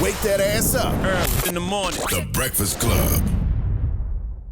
Wake that ass up. Early in the morning. The Breakfast Club.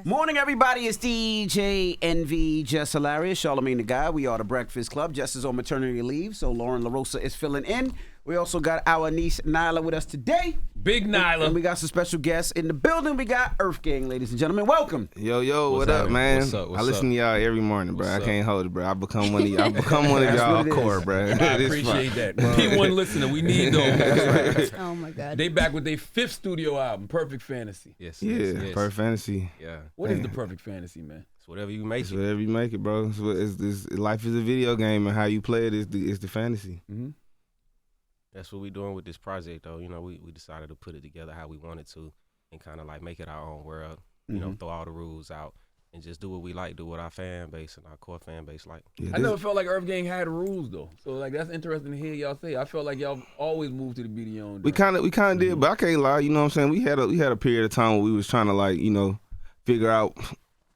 Morning, everybody. It's DJ NV, Jess Hilarious, Charlamagne the Guy. We are the Breakfast Club. Jess is on maternity leave, so Lauren LaRosa is filling in. We also got our niece Nyla with us today. Big Nyla. And we got some special guests in the building. We got Earthgang, ladies and gentlemen. Welcome. Yo, what up, man? What's up? I listen to y'all every morning, bro. I can't hold it, bro. I become one of That's y'all what it core, is. bro. I appreciate that. P1 listener, we need those. Oh my God. They back with their 5th studio album, Perfect Fantasy. Yes. Perfect fantasy. Yeah. What is the perfect fantasy, man? It's whatever you make It's it. whatever you make it, bro. Life is a video game, and how you play it is the fantasy. Mm-hmm. That's what we're doing with this project, though. You know, we decided to put it together how we wanted to and kind of like make it our own world, you know, throw all the rules out and just do what we like, do what our fan base and our core fan base like. Yeah, I never felt like Earthgang had rules, though. So, like, that's interesting to hear y'all say. I felt like y'all always moved to the beat of your own drum. we kind of did, but I can't lie. You know what I'm saying? We had a period of time where we was trying to, like, you know, figure out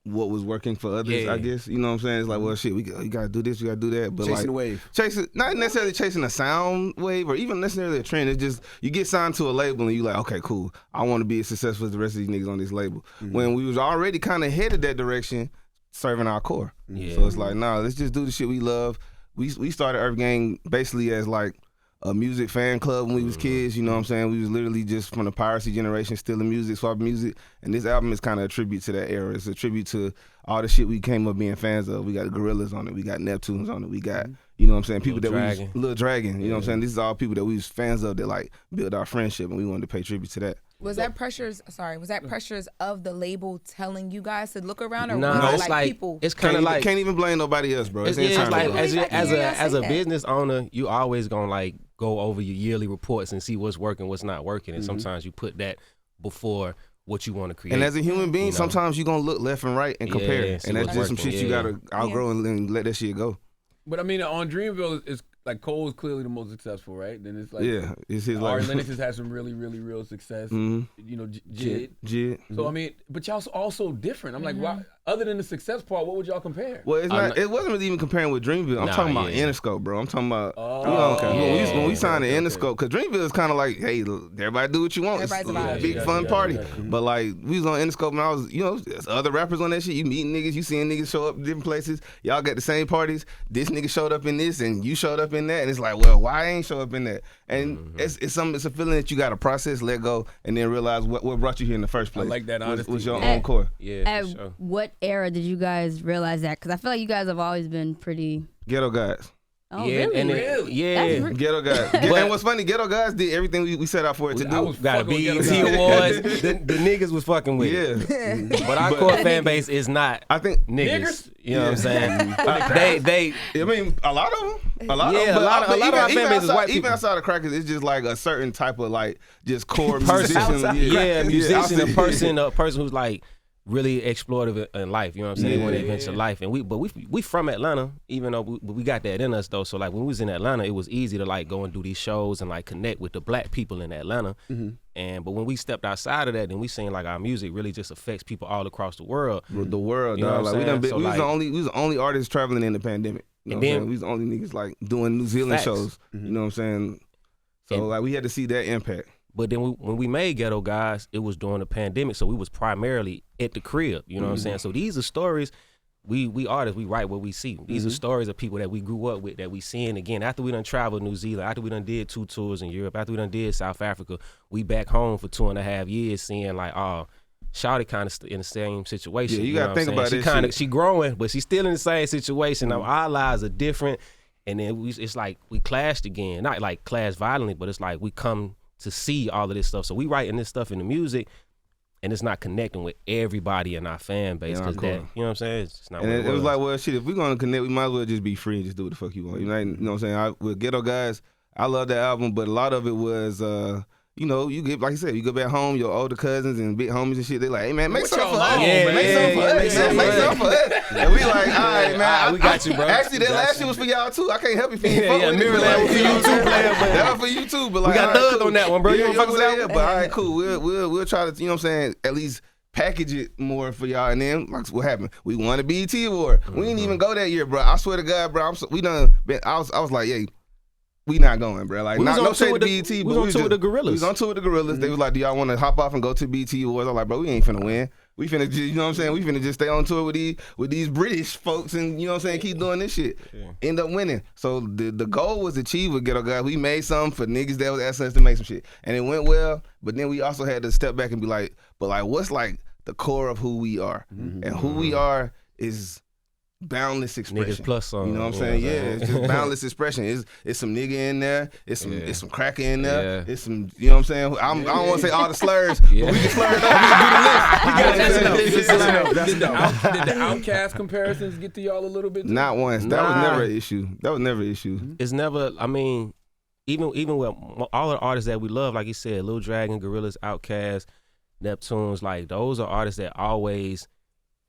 what was working for others, Yeah. I guess. You know what I'm saying? It's like, well, shit, we got to do this, we got to do that. But Chasing like, the wave. not necessarily chasing a sound wave or even necessarily a trend. It's just you get signed to a label and you like, okay, cool. I want to be as successful as the rest of these niggas on this label. When we was already kind of headed that direction, serving our core. Yeah. So it's like, nah, let's just do the shit we love. We started Earthgang basically as like a music fan club when we was kids, you know what I'm saying? We was literally just from the piracy generation, stealing music, swapping music. And this album is kind of a tribute to that era. It's a tribute to all the shit we came up being fans of. We got the Gorillas on it. We got Neptunes on it. We got, you know what I'm saying, people Lil that Dragon. we was, Lil Dragon, you know what I'm saying? This is all people that we was fans of that like built our friendship, and we wanted to pay tribute to that. Was that pressures of the label telling you guys to look around, or No, was it it's like people? it's kind of like Can't even blame nobody else, bro. it's internal, like bro. as I can hear y'all a say that. business owner, you always gonna like go over your yearly reports and see what's working, what's not working, and sometimes you put that before what you want to create. And as a human being, you know? sometimes you're going to look left and right and compare. Yeah, see And that's what's just some working, shit you yeah. got to outgrow and then let that shit go. But, I mean, on Dreamville, it's like Cole's clearly the most successful, right? Then it's like Yeah, it's his Ari life. Lennox has had some really, really real success. You know, Jid. Jid. So, I mean, but y'all also different. I'm like, why? Other than the success part, what would y'all compare? Well, it's not. It wasn't really even comparing with Dreamville. I'm Nah, talking about yeah. Interscope, bro. I'm talking about. Oh, you know, okay. when we signed to Okay. Interscope, because Dreamville is kind of like, hey, everybody do what you want. It's Everybody's a big vibe. fun Yeah, party. yeah. But like, we was on Interscope and I was, you know, there's other rappers on that shit. You meeting niggas, you seeing niggas show up in different places. Y'all got the same parties. This nigga showed up in this and you showed up in that, and it's like, well, why I ain't show up in that? And it's a feeling that you got to process, let go, and then realize what brought you here in the first place. like that honesty. Was your Yeah. own core. Yeah, At for sure. what era did you guys realize that? Because I feel like you guys have always been pretty. Ghetto guys. Oh, yeah, really? and Really? yeah. That's Ghetto guys. And what's funny, Ghetto guys did everything we set out for it to I do. was Got a fucking with BET Ghetto Guys. Awards. the niggas was fucking with it. Yeah. But our core fan base is not I think, niggas. You know what I'm saying? they I mean, a lot of them. A lot Yeah, of them. a lot of even our fan base is outside- white Even people. outside of crackers, it's just like a certain type of like just core person, musician. musician, outside- a person who's like really explorative in life. You know what I'm saying? They want to adventure life, and we from Atlanta, even though we got that in us though. So like when we was in Atlanta, it was easy to like go and do these shows and like connect with the black people in Atlanta. But when we stepped outside of that, then we seen like our music really just affects people all across the world. The world, You know dog. what Like I'm we saying? So, was like- the only artists traveling in the pandemic. You know And what I'm then- saying? We was the only niggas like doing New Zealand Facts. shows. You know what I'm saying? So And- like we had to see that impact. But then when we made Ghetto Guys, it was during the pandemic, so we was primarily at the crib. You know what I'm saying? So these are stories. We artists, we write what we see. These are stories of people that we grew up with, that we seeing again. After we done traveled New Zealand, after we done did 2 tours in Europe, after we done did South Africa, we back home for 2.5 years seeing like, oh, Shawty kind of in the same situation. Yeah, you gotta know what I'm think about saying? this shit. She growing, but she's still in the same situation. Now our lives are different, and then it's like we clashed again. Not like clash violently, but it's like we come to see all of this stuff. So we writing this stuff in the music, and it's not connecting with everybody in our fan base. Yeah, 'Cause cool. that, you know what I'm saying? It's just not And what it was like, well, shit, if we're going to connect, we might as well just be free and just do what the fuck you want. You know what I'm saying? With Ghetto Guys, I love that album, but a lot of it was, you know, you get, like you said, you go back home, your older cousins and big homies and shit, they like, hey, man, make What something y'all for us. on, Yeah, Make yeah, something for yeah, us. make something Make for something for us. And we like, all right, man. We got you, bro. Actually, that Got last you. shit was for y'all, too. I can't help you if you Yeah, fuck yeah, with it. Mirrorland But was for you too, player, but- that was for you, too. But like, got all right, thugged cool. on that one, bro. You Yeah, don't fuck with that yeah, one? but all right, cool. We'll try to, you know what I'm saying, at least package it more for y'all. And then, like, what happened? We won a BET award. We didn't even go that year, bro. I swear to God, bro. I was like, yeah, we not going, bro. Like, We was not on no tour shade with to the- BET, we but was on tour with the Gorillas. We was on tour with the Gorillas. They was like, do y'all want to hop off and go to BET Awards? I was like, bro, we ain't finna win. We finna just, you know what I'm saying? We finna just stay on tour with these British folks and, you know what I'm saying, keep doing this shit. Yeah. End up winning. So the goal was achieved with Ghetto Guys. We made something for niggas that was asking us to make some shit. And it went well, but then we also had to step back and be like, but like, what's like the core of who we are? And who we are is boundless expression. Niggas plus song. You know what I'm saying? Yeah, it's just boundless expression. It's some nigga in there. It's some cracker in there. It's some, you know what I'm saying? I don't want to say all the slurs, but we can slur it up. We can do the list. Did the Outcast comparisons get to y'all a little bit? Not once. That was never an issue. That was never an issue. It's never. I mean, even with all the artists that we love, like you said, Lil Dragon, Gorillaz, Outkast, Neptunes, like those are artists that always,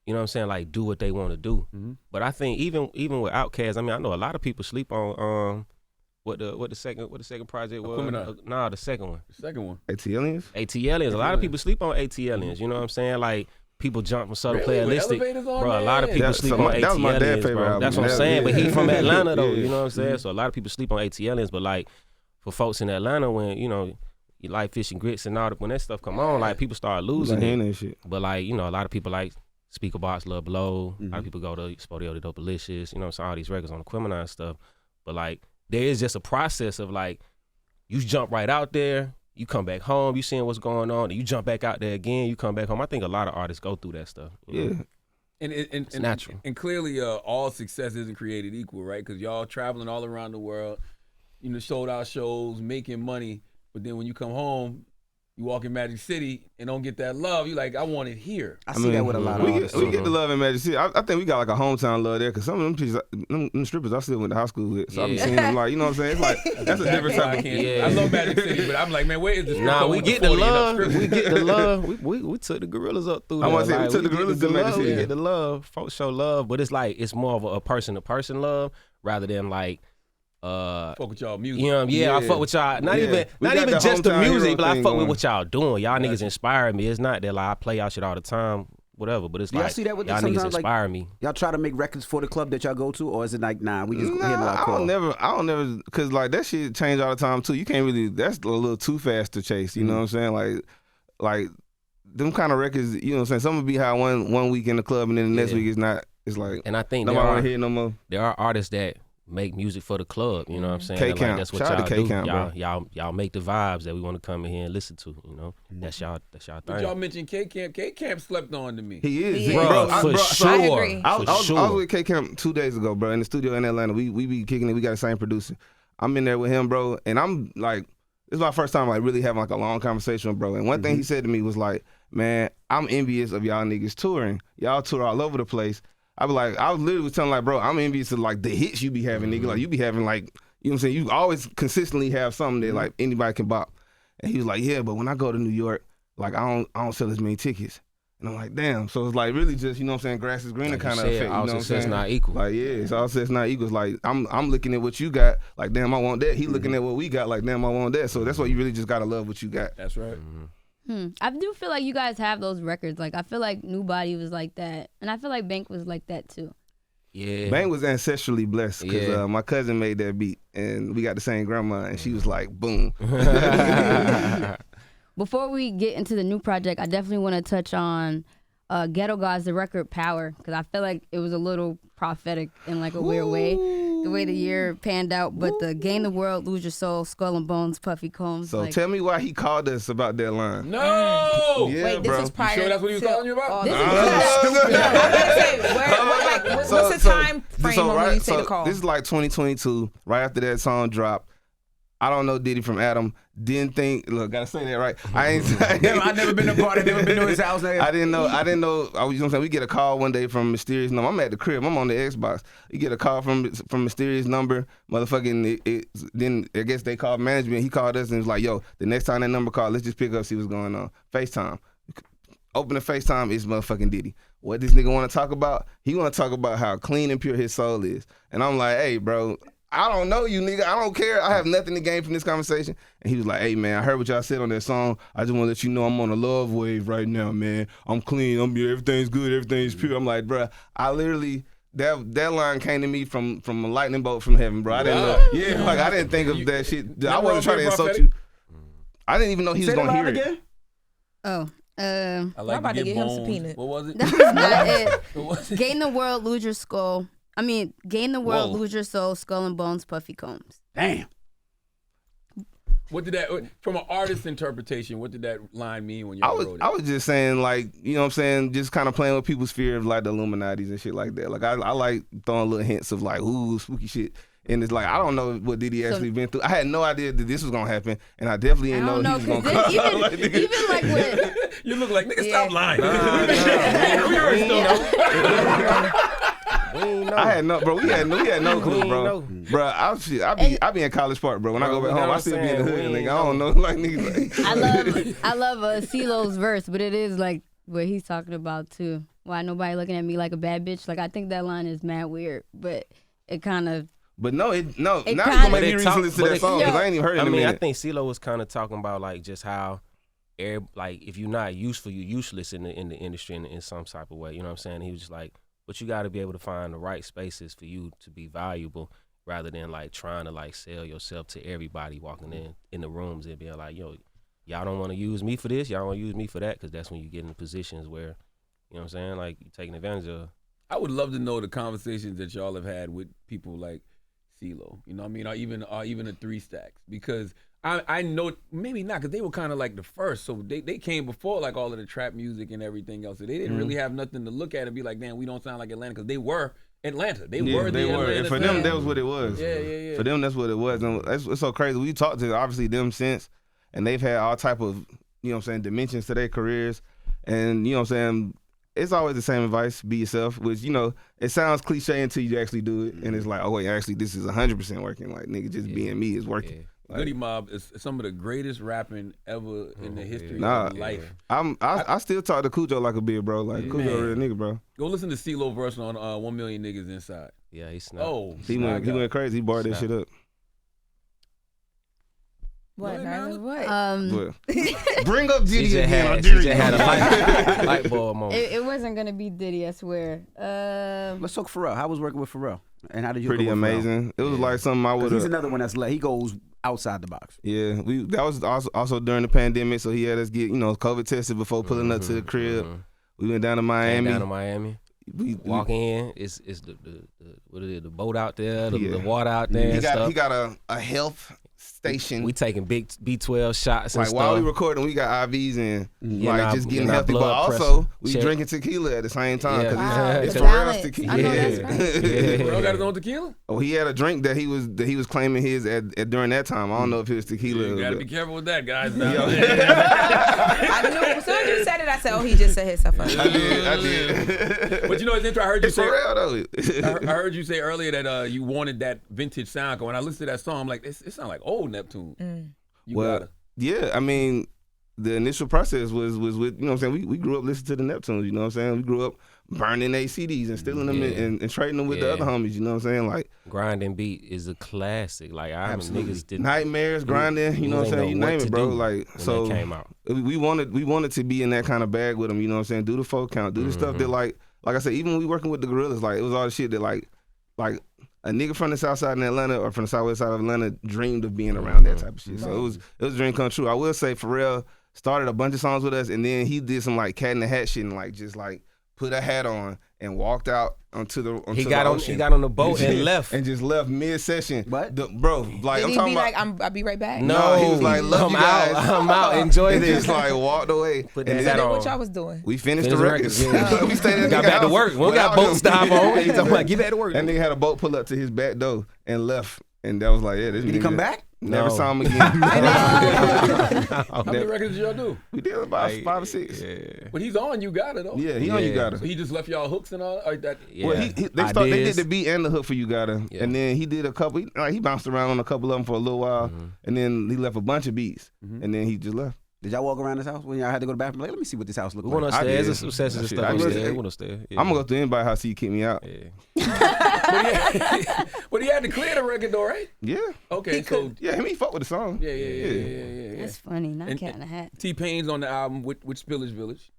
you know what I'm saying, like do what they want to do. But I think even with Outkast, I mean, I know a lot of people sleep on what the second project was. Nah, the second one. The second one. ATLians? ATLians. A lot of people sleep on ATLians. You know what I'm saying? Like people jump from subtle playalistic. Bro, a lot of people sleep on ATLians. That was my dad's favorite album. That's what I'm saying. But he from Atlanta though. You know what I'm saying? So a lot of people sleep on ATLians. But like for folks in Atlanta, when you know, you like Fish and Grits and all that, when that stuff come on, like people start losing it. Shit. But like, you know, a lot of people like Speaker Box, Love Blow. A lot of people go to Spodio the Dopalicious, you know, so all these records on the Quimini and stuff. But like, there is just a process of like, you jump right out there, you come back home, you seeing what's going on, and you jump back out there again, you come back home. I think a lot of artists go through that stuff. You know? And it's natural. And clearly, all success isn't created equal, right? Because y'all traveling all around the world, you know, sold out shows, making money. But then when you come home, you walk in Magic City and don't get that love. You like, I want it here. I see that with a lot of artists. We get the love in Magic City. I think we got like a hometown love there because some of them people, them strippers I still went to high school with. So I be seeing them like, you know what I'm saying? It's like, that's a different type of I love Magic City, but I'm like, man, where is this? Nah, we get the love. We get the love. We took the Gorillas up through there. I want to say, we took the Gorillas to Magic City. We get the love. Folks show love, but it's like, it's more of a person-to-person love rather than like, fuck with y'all music. You know, I fuck with y'all. Not even just the music, but I fuck with what y'all doing. Y'all niggas inspire me. It's not that like I play y'all shit all the time, whatever. But it's y'all like see that with y'all niggas inspire me. Y'all try to make records for the club that y'all go to, or is it like, nah, we just hitting our core? I don't never, cause like that shit change all the time too. You can't really. That's a little too fast to chase. You know what I'm saying? Like them kind of records. You know what I'm saying? Some will be high one week in the club, and then the next week it's not. It's like, and I think nobody want to hear it no more. There are artists that make music for the club, you know what I'm saying? K-Camp. Like, that's what Shout out to y'all do. K-Camp, Y'all make the vibes that we want to come in here and listen to, you know? That's y'all thing. But y'all mentioned K-Camp. K-Camp slept on to me. He is. Bro, for sure. I agree. I was with K-Camp 2 days ago, bro, in the studio in Atlanta. We be kicking it. We got the same producer. I'm in there with him, bro, and I'm like, this is my first time like really having like a long conversation with bro. And one thing he said to me was like, man, I'm envious of y'all niggas touring. Y'all tour all over the place. I was literally telling like, bro, I'm envious of like the hits you be having, nigga. Like you be having like, you know what I'm saying? You always consistently have something that like anybody can bop. And he was like, yeah, but when I go to New York, like I don't sell as many tickets. And I'm like, damn. So it's like really just, you know what I'm saying, grass is greener kind of effect. You know what I'm saying? Not equal. Like, yeah, it's all says not equal. It's like I'm looking at what you got, like damn, I want that. He looking at what we got, like damn, I want that. So that's why you really just gotta love what you got. That's right. I do feel like you guys have those records. Like I feel like New Body was like that, and I feel like Bank was like that too. Yeah. Bank was ancestrally blessed because my cousin made that beat, and we got the same grandma, and she was like, boom. Before we get into the new project, I definitely want to touch on Ghetto Gods, the record Power, because I feel like it was a little prophetic in like a weird way, the way the year panned out. But the Gain the World, Lose Your Soul, Skull and Bones, Puffy Combs. So like, tell me why he called us about that line. No! Yeah, Wait, this bro. was prior. You sure that's what he was calling you about? This is what's the time frame when you say the call? This is like 2022, right after that song dropped. I don't know Diddy from Adam. Didn't think. Look, gotta say that right. I never been to party. Never been to his house. I didn't know. I was, you know what I'm saying. We get a call one day from mysterious number. I'm at the crib. I'm on the Xbox. You get a call from mysterious number. Motherfucking. Then I guess they called management. He called us and was like, "Yo, the next time that number called, let's just pick up, see what's going on." FaceTime. Open the FaceTime. It's motherfucking Diddy. What this nigga want to talk about? He want to talk about how clean and pure his soul is. And I'm like, hey, bro. I don't know you, nigga. I don't care. I have nothing to gain from this conversation. And he was like, hey, man, I heard what y'all said on that song. I just want to let you know I'm on a love wave right now, man. I'm clean. Everything's good. Everything's pure. I'm like, bro, I literally that line came to me from a lightning bolt from heaven, bro. I didn't know. Yeah, like I didn't think of that shit. I wasn't trying to insult you. I didn't even know he was gonna hear it. Oh. I like I'm about to get him bones. subpoenaed. What was it? That was not it. What was it? Gain the world, lose your skull. I mean, gain the world, lose your soul, skull and bones, puffy combs. Damn. What did that, from an artist's interpretation, what did that line mean when you wrote it? I was just saying, like, you know what I'm saying, just kind of playing with people's fear of like the Illuminatis and shit like that. Like I like throwing little hints of like, ooh, spooky shit. And it's like, I don't know what Diddy actually been through. I had no idea that this was gonna happen, and I definitely didn't know he was gonna come. Even Like, like when You look like, nigga, stop lying. I had no, bro. We had no clue, bro. Bro, I be in College Park, bro. When I go back home, I still be in the hood, nigga. I don't know, like nigga. Like, I love CeeLo's verse, but it is like what he's talking about too. Why nobody looking at me like a bad bitch? Like I think that line is mad weird, but it kind of. But now It it's gonna kinda- make me listen to that song because I ain't even heard it in a minute. I think CeeLo was kind of talking about like just how, like if you're not useful, you're useless in the industry in some type of way. You know what I'm saying? He was just like, but you got to be able to find the right spaces for you to be valuable, rather than like trying to like sell yourself to everybody walking in the rooms and being like, yo, y'all don't want to use me for this, y'all want to use me for that, because that's when you get in positions where, you know what I'm saying, like you're taking advantage of. I would love to know the conversations that y'all have had with people like CeeLo, you know what I mean, or even the Three Stacks, because I know, maybe not, because they were kind of like the first, so they came before like all of the trap music and everything else, so they didn't really have nothing to look at and be like, damn, we don't sound like Atlanta, because they were Atlanta. They were. And for them, that was what it was. Yeah. For them, that's what it was. And it's so crazy. We talked to obviously them since, and they've had all type of, you know what I'm saying, dimensions to their careers, and you know what I'm saying, it's always the same advice: be yourself. Which, you know, it sounds cliche until you actually do it, and it's like, oh wait, actually this is 100% working. Like nigga, just being me is working. Yeah. Like, Goody Mob is some of the greatest rapping ever in the history of life. I still talk to Cujo like a big bro. Like Cujo a real nigga, bro. Go listen to CeeLo verse on 1 Million Niggas Inside. Yeah, he snapped. Oh, He went crazy. He barred that shit up. What? What? But bring up Diddy CJ again. CJ had a light bulb moment. It wasn't gonna be Diddy, I swear. Let's talk Pharrell. How was working with Pharrell? And how did you Pretty go with Pharrell? amazing. It was like something I would He's have. another one that's like, he goes outside the box. Yeah, that was also during the pandemic, so he had us get, you know, COVID tested before pulling up to the crib. We went down to Miami. We walk in. It's the what is it? The boat out there, the water out there. He got a health station. We taking big B12 shots and like stuff. while we recording, we got IVs and like just getting healthy, but also we drinking tequila at the same time because it's Pharrell's tequila. I know that's right. Pharrell got his own tequila? Oh, he had a drink that he was claiming his at during that time. I don't know if it was tequila. You gotta be careful with that, guys. I knew. As soon as you said it, I said, "Oh, he just set himself up." I did. But you know, it's interesting. I heard you It's say. Pharrell though. I heard you say earlier that you wanted that vintage sound. When I listened to that song, I'm like, it sounds like old Neptune. Yeah, I mean, the initial process was with, you know what I'm saying, we grew up listening to the Neptunes, you know what I'm saying? We grew up burning their CDs and stealing them and trading them with the other homies, you know what I'm saying? Like Grinding Beat is a classic. Like I remember niggas didn't Nightmares, Grinding, you know what I'm saying? You name it, bro. Like so that came out. we wanted to be in that kind of bag with them, you know what I'm saying? Do the folk count, do the stuff that like I said, even when we working with the Gorillas, like it was all the shit that like a nigga from the south side in Atlanta or from the southwest side of Atlanta dreamed of being around that type of shit. So it was a dream come true. I will say Pharrell started a bunch of songs with us, and then he did some like Cat in the Hat shit and like just like put a hat on and walked out onto the He got on the boat and left. And just left mid-session. What? Bro, like Did I'm he talking be about. like, "I'll be right back"? No, he was like, "Love you guys. I'm out. Enjoy and this." just like walked away. Put And that then hat on. What y'all was doing? we finished the Finished records. the records, yeah. We stayed at Got the back to house work. We don't got without boat him. stop on. He talking about get back to work. That nigga had a boat pull up to his back door and left. And that was like, yeah, this Did he come back? Never No. saw him again. How many records did y'all do? We did about 5 or 6. But he's on You Got It, though. Yeah, he on You Got So It. he just left y'all hooks and all that? Well, they did the beat and the hook for You Got It. And then he did a couple, he bounced around on a couple of them for a little while. And then he left a bunch of beats. And then he just left. Did y'all walk around this house when y'all had to go to the bathroom? Like, let me see what this house looks We went like. upstairs. did. There's some sessions and Shit, stuff I did. upstairs. We went upstairs. Yeah. I'm going to go to anybody's house till you kick me out. But he had to clear the record, though, right? Yeah. Okay, so. Yeah, he fuck with the song. Yeah. That's funny. Not And- Cat in the Hat. T-Pain's on the album with Spillage Village,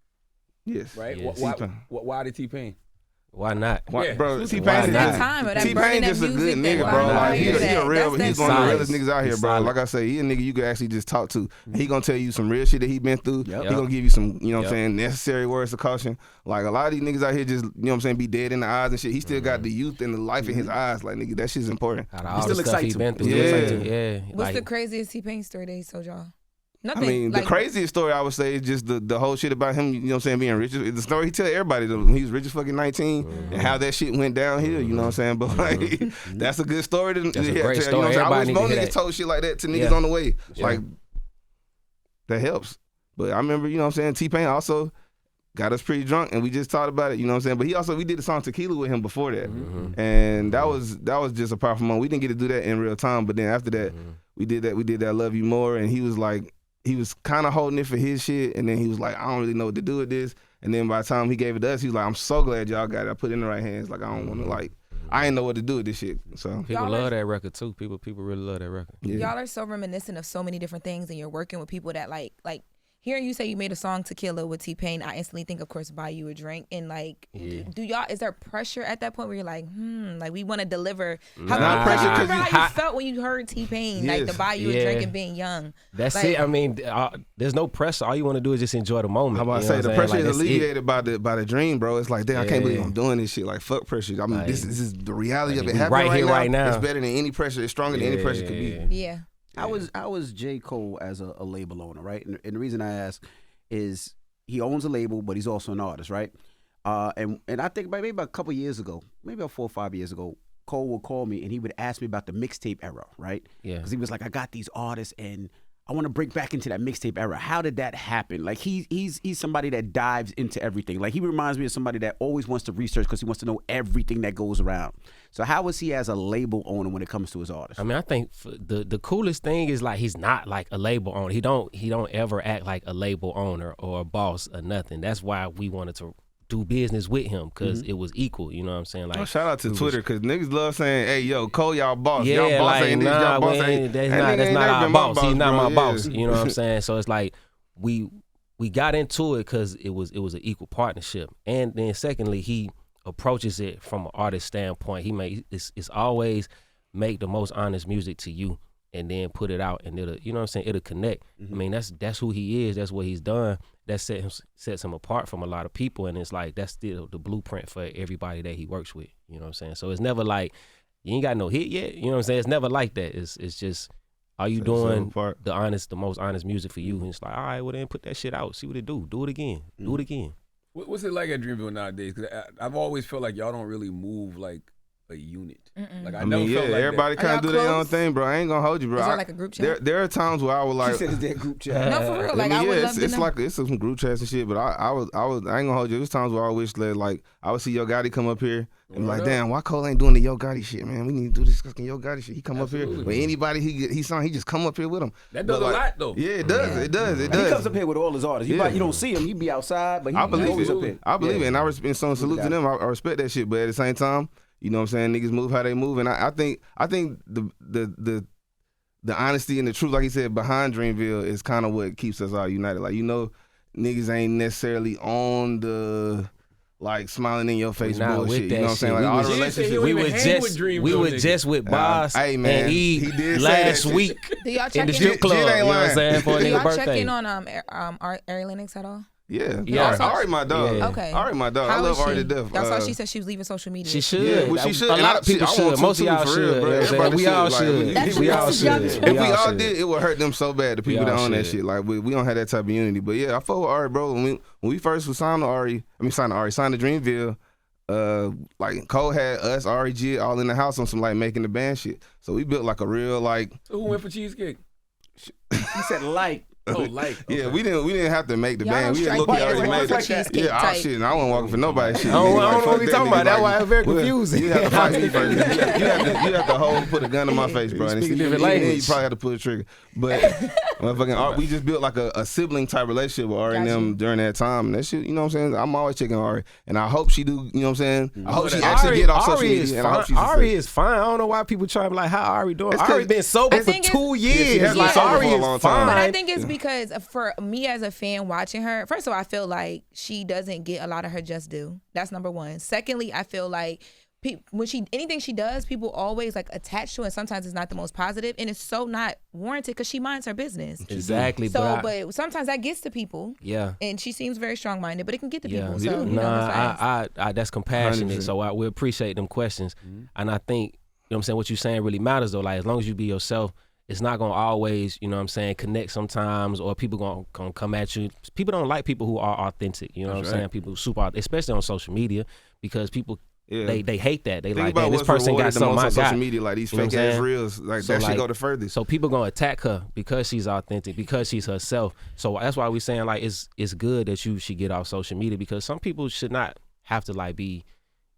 Yes. right? Yes. Why did T-Pain? Why not? Yeah. Bro, Why T-Pain not? T-Pain just a good nigga, bro. Like he a real, he's one of the realest niggas out here, bro. Like I say, he a nigga you could actually just talk to. He gonna tell you some real shit that he been through. He gonna give you some, you know what I'm saying, necessary words of caution. Like a lot of these niggas out here just, you know what I'm saying, be dead in the eyes and shit. He still got the youth and the life in his eyes. Like nigga, that shit's important. Out of all the stuff he been through. Yeah. What's the craziest T-Pain story that he told y'all? Nothing. I mean, the craziest story I would say is just the whole shit about him, you know what I'm saying, being rich. The story he tell everybody though, when he was rich as fucking 19 and how that shit went downhill, you know what I'm saying? But like, that's a good story to That's a great tell. story. You know what I'm saying? I wish Everybody more need to hear niggas that. told shit like that to niggas on the way. Like, that helps. But I remember, you know what I'm saying, T-Pain also got us pretty drunk and we just talked about it, you know what I'm saying? But we did the song Tequila with him before that. And that was just a powerful moment. We didn't get to do that in real time, but then after that, we did that Love You More, and he was like, he was kind of holding it for his shit, and then he was like, I don't really know what to do with this. And then by the time he gave it to us, he was like, I'm so glad y'all got it. I put it in the right hands. Like, I don't want to, like, I ain't know what to do with this shit. So People love that record too. People really love that record. Y'all are so reminiscent of so many different things, and you're working with people that like hearing you say you made a song Tequila with T-Pain, I instantly think, of course, Buy You a Drink. And like, do y'all, is there pressure at that point where you're like, like we want to deliver? How you felt when you heard T-Pain, like the Buy You a Drink and being young? That's like, it. I mean, there's no pressure. All you want to do is just enjoy the moment. How about I say the pressure is alleviated by the dream, bro. It's like, damn, I can't believe I'm doing this shit. Like, fuck pressure. I mean, this is the reality of it happening right now. It's better than any pressure. It's stronger than any pressure could be. Yeah. I was J. Cole as a label owner, right? And the reason I ask is he owns a label, but he's also an artist, right? And I think maybe about a couple years ago, maybe about 4 or 5 years ago, Cole would call me and he would ask me about the mixtape era, right? Yeah. Because he was like, I got these artists and I want to break back into that mixtape era. How did that happen? Like he's somebody that dives into everything. Like he reminds me of somebody that always wants to research because he wants to know everything that goes around. So how is he as a label owner when it comes to his artists? I mean, I think the coolest thing is like he's not like a label owner. He don't ever act like a label owner or a boss or nothing. That's why we wanted to do business with him, because it was equal. You know what I'm saying? Like, shout out to Twitter, because niggas love saying, "Hey, yo, Cole, y'all boss. Yeah, y'all boss like, ain't this. Y'all boss ain't." That's not our boss. He's not my boss. Yeah. You know what I'm saying? So it's like we got into it because it was an equal partnership, and then secondly, he approaches it from an artist standpoint. It's always make the most honest music to you, and then put it out, and it'll, you know what I'm saying, it'll connect. I mean, that's who he is. That's what he's done. That sets him apart from a lot of people, and it's like that's still the blueprint for everybody that he works with. You know what I'm saying? So it's never like you ain't got no hit yet. You know what I'm saying? It's never like that. It's just, are you doing the most honest music for you? And it's like, all right, well then put that shit out. See what it do. Do it again. Do it again. What's it like at Dreamville nowadays? Because I've always felt like y'all don't really move like a unit. Like I never felt like everybody kind of do their own thing, bro. I ain't gonna hold you, bro. Is there like a group chat? There are times where I would like. She said it's their group chat. No, for real. Like, I would love to it's know. like it's some group chats and shit. But I ain't gonna hold you. There's times where I wish that like I would see Yo Gotti come up here and be like, damn, why Cole ain't doing the Yo Gotti shit, man? We need to do this fucking Yo Gotti shit. He come up here with anybody he signed, he just come up here with him. That does a lot though. Yeah, it does. It does. He comes up here with all his artists. You don't see him. He be outside, but he always up here. I believe it, and I respect some salute to them. I respect that shit, but at the same time, you know what I'm saying, niggas move how they move, and I think the honesty and the truth, like he said, behind Dreamville is kind of what keeps us all united. Like, you know, niggas ain't necessarily on the like smiling in your face bullshit. You know what I'm saying? Like all the relationships. We were just with Boss hey, man, and he did last say week Do y'all in check the strip club. You know what I'm saying? For a Do nigga y'all birthday. check in on Ari Lennox at all? Yeah. Ari my dog. Yeah. Okay. Ari my dog. I love Ari to death. Y'all saw she said she was leaving social media. She should. Yeah, well, she should. A lot of people should. Most of y'all should. We all should. We all should. If we all did, it would hurt them so bad. The people that own that shit. Like we don't have that type of unity. But yeah, I fuck with Ari, bro. When we first was signed to Dreamville. Like Cole had us, Ari, G, all in the house on some like making the band shit. So we built like a real like. So who went for cheesecake? He said like. Oh, like. Okay. Yeah, we didn't have to make the Y'all band. We don't look strike already made like it. that. Yeah, shit. And I wasn't walking for nobody. Shit. I don't know what we talking about. That's why it's very confusing. You have to fight me first. You have to put a gun in my face, bro. And speak then different language. you probably have to pull the trigger. But motherfucking, we just built like a sibling type relationship with Ari and them during that time. And that shit, you know what I'm saying? I'm always checking Ari, and I hope she do. You know what I'm saying? I hope she actually get off social media. And I hope she's Ari is fine. I don't know why people try to be like, how Ari doing? Ari's been sober for 2 years. Yeah, Like Ari is fine. But I think it's because for me as a fan watching her, first of all, I feel like she doesn't get a lot of her just due. That's number one. Secondly, I feel like when anything she does, people always like attach to it. And sometimes it's not the most positive, and it's so not warranted because she minds her business. Exactly. So, but sometimes that gets to people. Yeah. And she seems very strong-minded, but it can get to Yeah. people. So, I that's compassionate. 100%. So we appreciate them questions, and I think what I'm saying, what you're saying really matters though. Like as long as you be yourself, it's not gonna always, you know what I'm saying, connect sometimes, or people gonna come at you. People don't like people who are authentic. You know what I'm saying? People who super, especially on social media, because people. Yeah. They hate that. They Think like, man, this person got something I got. Social media, like these fake ass reels, like so that should go the furthest. So people gonna attack her because she's authentic, because she's herself. So that's why we saying like it's good that you should get off social media, because some people should not have to like be,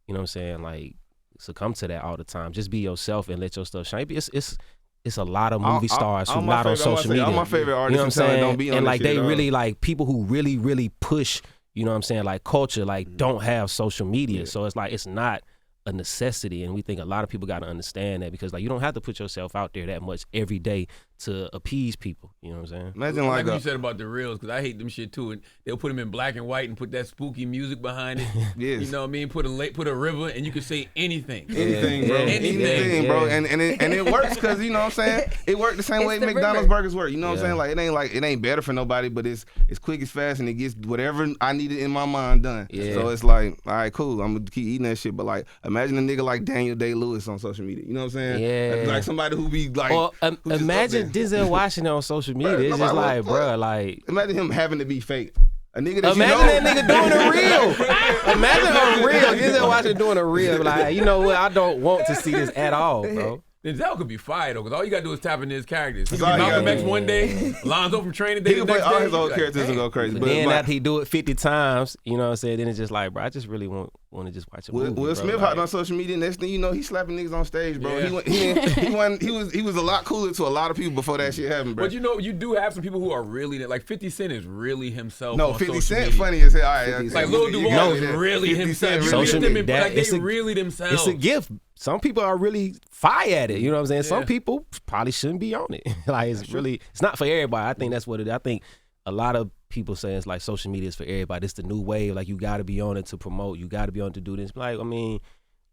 you know what I'm saying, like succumb to that all the time. Just be yourself and let your stuff shine. It's a lot of movie stars who not on social media. All my favorite artists, you know what I'm saying? don't be on and that like shit they at all. really like people who really push, you know what I'm saying, like culture, like don't have social media. So it's like it's not a necessity, and we think a lot of people got to understand that, because like you don't have to put yourself out there that much every day to appease people. You know what I'm saying? Imagine like what you said about the reels, because I hate them shit too. And they'll put them in black and white and put that spooky music behind it. Yes. You know what I mean? Put a river, and you can say anything. Anything, bro. Anything, bro. And it works because, you know what I'm saying? It worked the same way McDonald's burgers work. You know what I'm saying? Like it ain't better for nobody, but it's quick, it's fast, and it gets whatever I needed in my mind done. Yeah. So it's like, all right, cool. I'm gonna keep eating that shit. But like, imagine a nigga like Daniel Day-Lewis on social media. You know what I'm saying? Yeah. Like somebody who be like, or who just imagine up there. Denzel Washington on social media. It's just like, bro, like imagine him having to be fake. A nigga that imagine that nigga doing a reel. Imagine a reel. Denzel Washington doing a reel. Like, you know what? I don't want to see this at all, bro. Denzel could be fired though, because all you gotta do is tap into his characters. He That's could be all you Malcolm gotta X do. one day, Lonzo from Training Day He the can play next all day. his old Like, characters and dang. go crazy. But then after he do it 50 times, you know what I'm saying? Then it's just like, bro, I just really want to just watch a movie. Will bro. Smith Like, hopped on social media. Next thing you know, he slapping niggas on stage, bro. Yeah. He was a lot cooler to a lot of people before that shit happened, bro. But you know, you do have some people who are really like 50 Cent is really himself. No, on 50 social Cent media. funny as hell. All right, Like Lil Duval is really himself. You Social meet them media, and like it's they a- really themselves. It's a gift. Some people are really fire at it. You know what I'm saying? Some Yeah. people probably shouldn't be on it. Like it's not for everybody. I think that's what it is. I think a lot of people say it's like social media is for everybody. It's the new wave. Like you got to be on it to promote. You got to be on it to do this. Like, I mean,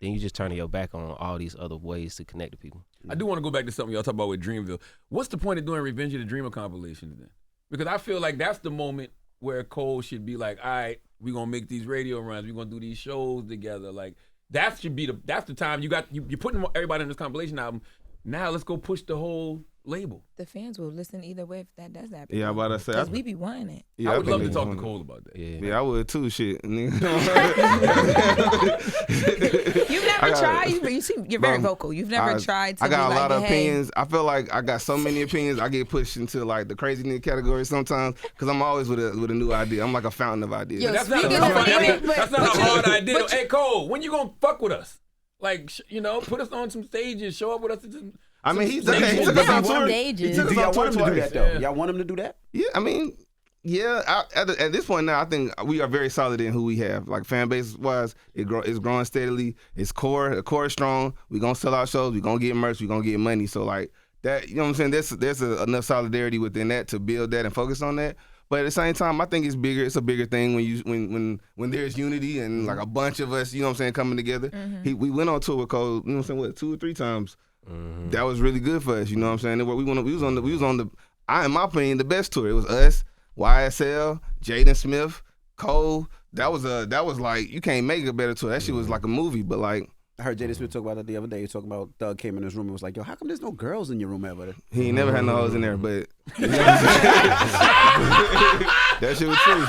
then you just turning your back on all these other ways to connect to people. I do want to go back to something y'all talk about with Dreamville. What's the point of doing Revenge of the Dreamer compilations then? Because I feel like that's the moment where Cole should be like, all right, we're gonna make these radio runs, we're gonna do these shows together. Like that's the time you're putting everybody on this compilation album. Now let's go push the whole label. The fans will listen either way if that does happen. Yeah, I'm about to say. Because we be wanting it. Yeah, I would love to think talk they to want Cole about that. Yeah, I would too. Shit. You've never tried. You're very vocal. You've never tried to. I got be a lot like, of hey. opinions. I feel like I got so many opinions. I get pushed into like the crazy nigga category sometimes because I'm always with a new idea. I'm like a fountain of ideas. Yo, That's not Speaking a of hard, it, that's but not a you- hard idea. but Hey Cole, when you gonna fuck with us? Like put us on some stages, show up with us. I mean, he Some took stages. us on Some tour. He stages. took us Do y'all on tour want him to do twice. that though? Yeah. Y'all want him to do that? Yeah, I mean, yeah. At this point now, I think we are very solid in who we have. Like fan base wise, it's growing steadily. The core is strong. We gonna sell out shows. We gonna get merch. We gonna get money. So like that, you know what I'm saying? There's enough solidarity within that to build that and focus on that. But at the same time, I think it's bigger. It's a bigger thing when there's unity and like a bunch of us, you know what I'm saying, coming together. We went on tour with Cole, you know what I'm saying, 2 or 3 times. That was really good for us, you know what I'm saying. We was on the in my opinion, the best tour. It was us, YSL, Jaden Smith, Cole. That was like you can't make a better tour. That shit was like a movie, but like. I heard Jaden Smith talk about it the other day. He was talking about Thug came in his room and was like, yo, how come there's no girls in your room ever? He ain't never had no hoes in there, but that shit was true.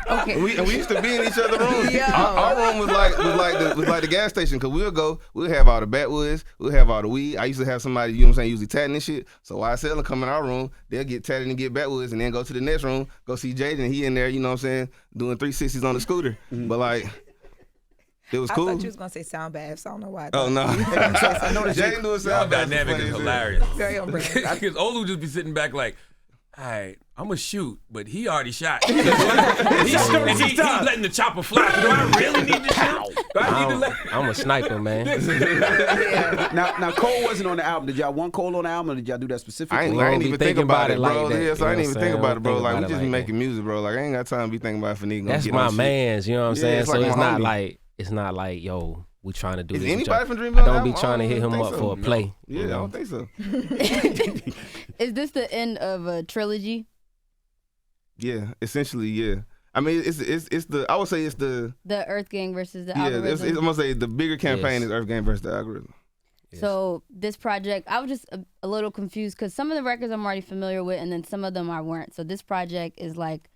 Okay. And we used to be in each other's rooms. Yo. Our room was like the gas station because we'll have all the backwoods, we'll have all the weed. I used to have somebody, you know what I'm saying, usually tatting and shit. So YSL will come in our room, they'll get tatted and get backwoods, and then go to the next room, go see Jaden, and he in there, you know what I'm saying, doing 360s on the scooter. But like. It was I cool. thought you was gonna say sound baths. I don't know why. Oh no! I know that Jaden doing Y'all sound baths dynamic funny is as hell. hilarious. Very on brand. Because Olu just be sitting back like, all right, I'm gonna shoot, but he already shot. He's letting the chopper fly. Do I really need to shoot? Do I need to let? I'm a sniper, man. Now Cole wasn't on the album. Did y'all want Cole on the album, or did y'all do that specifically? I ain't be even think about it, bro. like that, Yes, I ain't even think about it, bro. Think Like, about we it just like be that. making music, bro. Like, I ain't got time to be thinking about if a nigga gonna That's get my on shit. man's, you know what I'm Yeah, saying? it's So like it's my not homie. like, it's not like, yo, we trying to do Is this. anybody from Dreamville I on don't the be album? trying to I hit don't him think up so. for a play. Yeah, you I know? don't think so. Is this the end of a trilogy? Yeah, essentially, yeah. I mean, it's the, I would say it's the, The Earthgang versus the yeah, algorithm. I'm gonna say the bigger campaign Yes. is Earthgang versus the algorithm. So this project, I was just a little confused because some of the records I'm already familiar with, and then some of them I weren't. So this project is like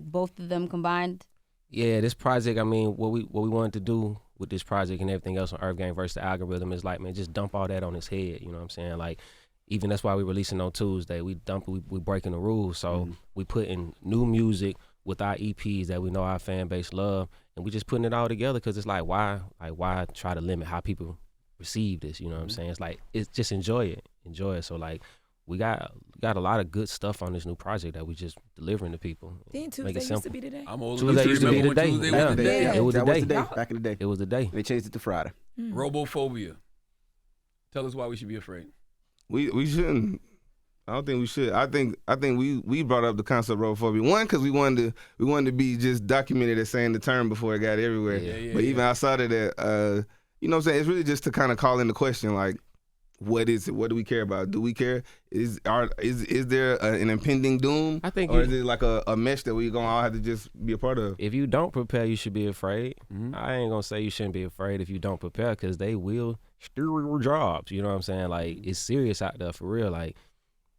both of them combined. Yeah, this project, I mean, what we wanted to do with this project and everything else on Earthgang versus the algorithm is like, man, just dump all that on his head. You know what I'm saying? Like, even that's why we releasing on Tuesday. We breaking the rules. So we put in new music with our EPs that we know our fan base love, and we just putting it all together because it's like why try to limit how people receive this? You know what I'm saying? It's like, it's just enjoy it. So like, we got a lot of good stuff on this new project that we just delivering to people. Didn't Tuesday Make it used simple. to be today? I'm old Tuesday enough to used to be remember the when day. Tuesday was the day. It was the That was day. the day. Back in the day. It was the day. They changed it to Friday. Robophobia. Tell us why we should be afraid. We shouldn't. I don't think we should. I think we brought up the concept of robophobia. One, because we wanted to be just documented as saying the term before it got everywhere. But even outside of that, you know what I'm saying? It's really just to kind of call into question, like, what is it? What do we care about? Do we care? Is there an impending doom? I think or is it like a mesh that we gonna all have to just be a part of? If you don't prepare, you should be afraid. I ain't gonna say you shouldn't be afraid if you don't prepare, because they will steal your jobs. You know what I'm saying? Like, it's serious out there for real. Like,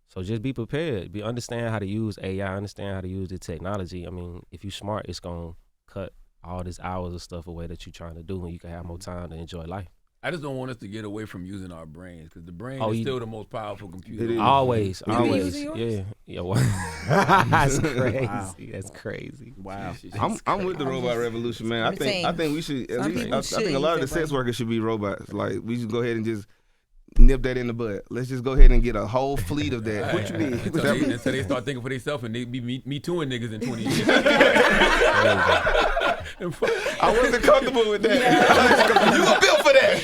so just be prepared. Understand how to use AI. Understand how to use the technology. I mean, if you smart, it's gonna cut all these hours of stuff away that you're trying to do, and you can have more time to enjoy life. I just don't want us to get away from using our brains, because the brain Oh, is you- still the most powerful computer. It is. Always. You using yours? Yeah. That's crazy. Wow. That's crazy. Wow. I'm with the robot revolution, man. I'm saying, I think we should. At some least, people I think a should lot of the use their sex brain. workers should be robots. Like, we should go ahead and just nip that in the bud. Let's just go ahead and get a whole fleet of that. What you mean? Until they start thinking for themselves and they be me tooing niggas in 20 years. I wasn't comfortable with that. You were built for that.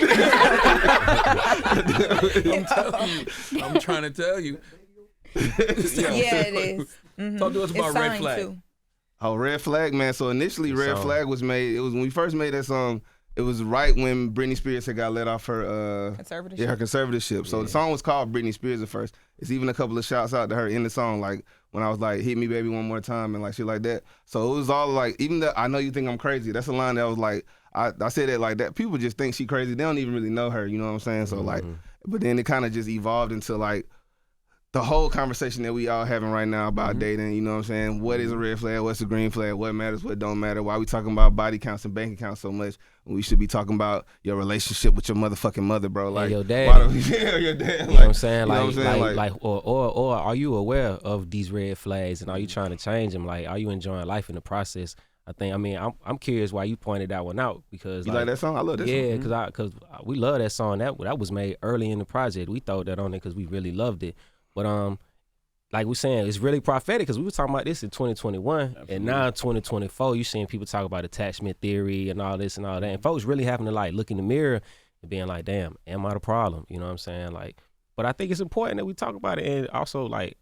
I'm trying to tell you. Yeah, it is. Talk to us It's about Red signed Flag. too. Oh, Red Flag, man. So initially, Red song. Flag was made. It was when we first made that song. It was right when Britney Spears had got let off her Conservatorship. Yeah, her conservatorship. So the song was called Britney Spears at first. It's even a couple of shouts out to her in the song, like when I was like, "Hit me, baby, one more time," and like shit like that. So it was all like, even though I know you think I'm crazy. That's a line that I was like, I said that like that. People just think she crazy. They don't even really know her. You know what I'm saying? So like, but then it kind of just evolved into like the whole conversation that we all having right now about dating. You know what I'm saying? What is a red flag? What's a green flag? What matters? What don't matter? Why we talking about body counts and bank accounts so much when we should be talking about your relationship with your motherfucking mother, bro? Like your dad. why don't- yeah, your dad. You know what I'm saying? you know what I'm saying? Like, or are you aware of these red flags, and are you trying to change them? Like, are you enjoying life in the process? I'm curious why you pointed that one out, because You like that song? I love that song. yeah, because we love that song. That was made early in the project. We throw that on there because we really loved it. But like we're saying, it's really prophetic, because we were talking about this in 2021, and now in 2024, you seeing people talk about attachment theory and all this and all that, and folks really having to like look in the mirror and being like, damn, am I the problem? You know what I'm saying? Like, but I think it's important that we talk about it and also like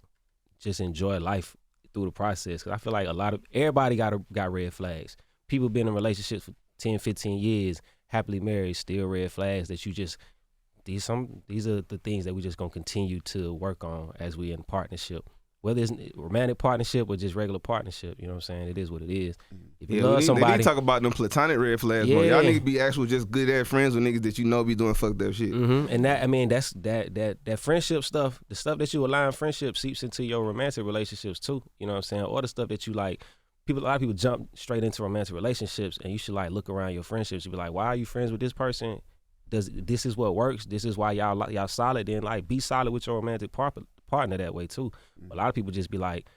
just enjoy life through the process, because I feel like everybody got red flags. People been in relationships for 10, 15 years, happily married, still red flags that you just. These are the things that we just gonna continue to work on as we in partnership, whether it's romantic partnership or just regular partnership. You know what I'm saying? It is what it is. If you love They need somebody, to talk about them platonic red flags, bro. Y'all Yeah. niggas be actual just good ass friends with niggas that you know be doing fucked up shit. and that, I mean, that's that friendship stuff. The stuff that you align friendship seeps into your romantic relationships too. You know what I'm saying? Or the stuff that you like. A lot of people jump straight into romantic relationships, and you should like look around your friendships. You be like, why are you friends with this person? This is what works. This is why y'all solid. Then like be solid with your romantic partner that way too. A lot of people just be like,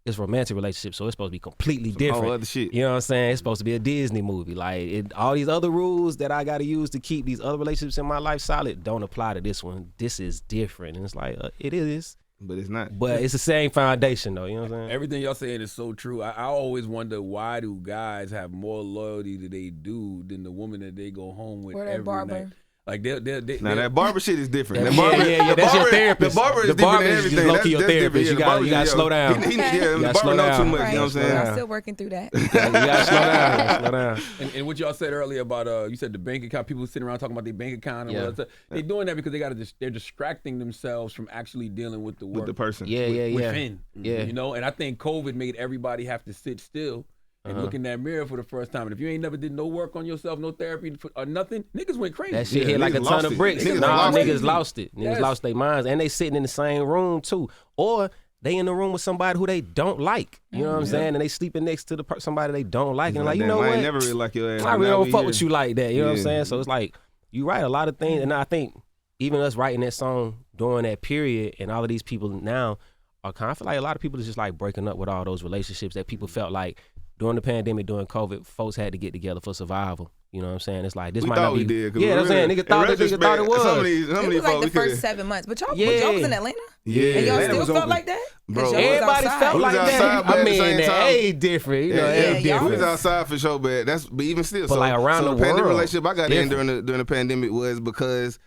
it's romantic relationship, so it's supposed to be completely different. Whole other shit. You know what I'm saying? It's supposed to be a Disney movie. Like all these other rules that I got to use to keep these other relationships in my life solid don't apply to this one. This is different, and it's like it is. but it's not. But it's the same foundation though. You know what I'm saying? Everything y'all saying is so true. I always wonder, why do guys have more loyalty to they dude than the woman that they go home with Or that every barber. night? Like they Now that barber shit is different. Yeah, That barber, yeah, that's your therapist. The barber is The different barber than is just everything. low-key your That's therapist. different. You The gotta- barber, you gotta slow down. Okay. Yeah, the gotta barber slow know down. too much. Right. You know what I'm saying? I'm still working through that. You gotta slow down. You gotta slow down. And what y'all said earlier about you said the bank account, people sitting around talking about their bank account and Yeah. what else. They're doing that because they're distracting themselves from actually dealing with the work With the person. Yeah, yeah, yeah. within. Yeah. You know, and I think COVID made everybody have to sit still and look in that mirror for the first time. And if you ain't never did no work on yourself, no therapy or nothing, niggas went crazy. That shit Yeah, hit like a niggas ton lost of it. bricks. Niggas Nah, lost niggas it. lost it. Niggas Yes. lost their minds, and they sitting in the same room too, or they in the room with somebody who they don't like. You know what I'm saying? And they sleeping next to somebody they don't like, and like, you Damn, know I what? ain't never really like your ass. I really don't fuck with you like that. You know what I'm Yeah. saying? So it's like you write a lot of things, and I think even us writing that song during that period, and all of these people now are kind of feel like a lot of people is just like breaking up with all those relationships that people felt like during the pandemic, during COVID, folks had to get together for survival. You know what I'm saying? It's like this We might thought not we be. did. 'Cause Yeah, we I'm saying really- nigga thought in it was. Some of these It was folks like the we could've- first 7 months. But y'all Yeah. was in Atlanta? Yeah, And y'all Atlanta still was felt open. like that? 'Cause Bro, y'all was Everybody outside. felt We was like outside, that. but at I the mean, same the time- age different. You know, Yeah, age y'all we different. was outside for sure, but but even still, But like around so the pandemic world, relationship I got in different. during the pandemic was because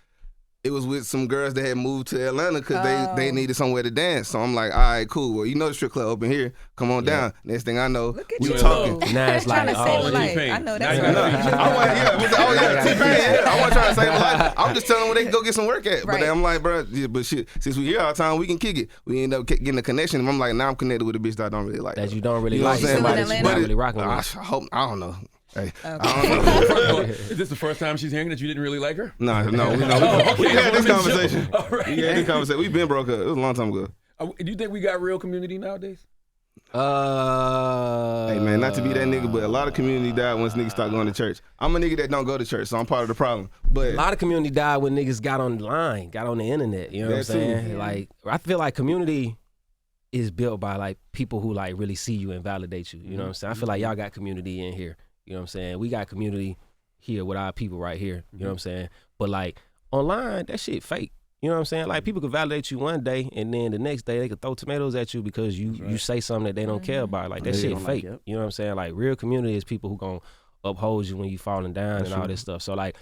it was with some girls that had moved to Atlanta because they needed somewhere to dance. So I'm like, all right, cool. Well, you know the strip club open here. Come on down. Next thing I know, Look at we you. talking. Now it's Trying like, to save oh, a life. T-Pain. I know Now that's you right. got T-Pain. I wasn't trying to save a life. I'm just telling them where they can go get some work at. But Right. then I'm like, bro, but shit, since we here all the time, we can kick it. We end up getting a connection. And I'm like, now I'm connected with a bitch that I don't really like. that you don't really You know like. what I'm saying? Somebody Still that in you're not Atlanta? really rocking with. I hope, I don't know. Hey, I Okay. don't know. Is this the first time she's hearing that you didn't really like her? No, we okay. had this Sure. conversation. All right. We had this conversation. We've been broke up. It was a long time ago. Do you think we got real community nowadays? Hey man, not to be that nigga, but a lot of community died once niggas start going to church. I'm a nigga that don't go to church, so I'm part of the problem. But A lot of community died when niggas got online, got on the internet. You know what I'm That too. saying? Yeah. Like, I feel like community is built by like people who like really see you and validate you. You know what I'm saying? I feel like y'all got community in here. You know what I'm saying? We got community here with our people right here. You know what I'm saying? But like online, that shit fake. You know what I'm saying? Like people could validate you one day and then the next day they could throw tomatoes at you because you say something that they don't care about. Like that They shit don't like fake. it. You know what I'm saying? Like real community is people who gonna uphold you when you falling down and all this stuff. So like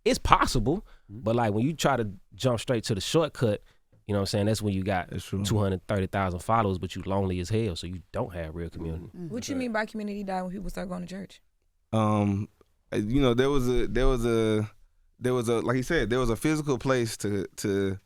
it's possible, but like when you try to jump straight to the shortcut, you know what I'm saying? That's when you got That's true. 230,000 followers, but you lonely as hell, so you don't have real community. What you mean by community died when people start going to church? you know, there was a like he said, there was a physical place to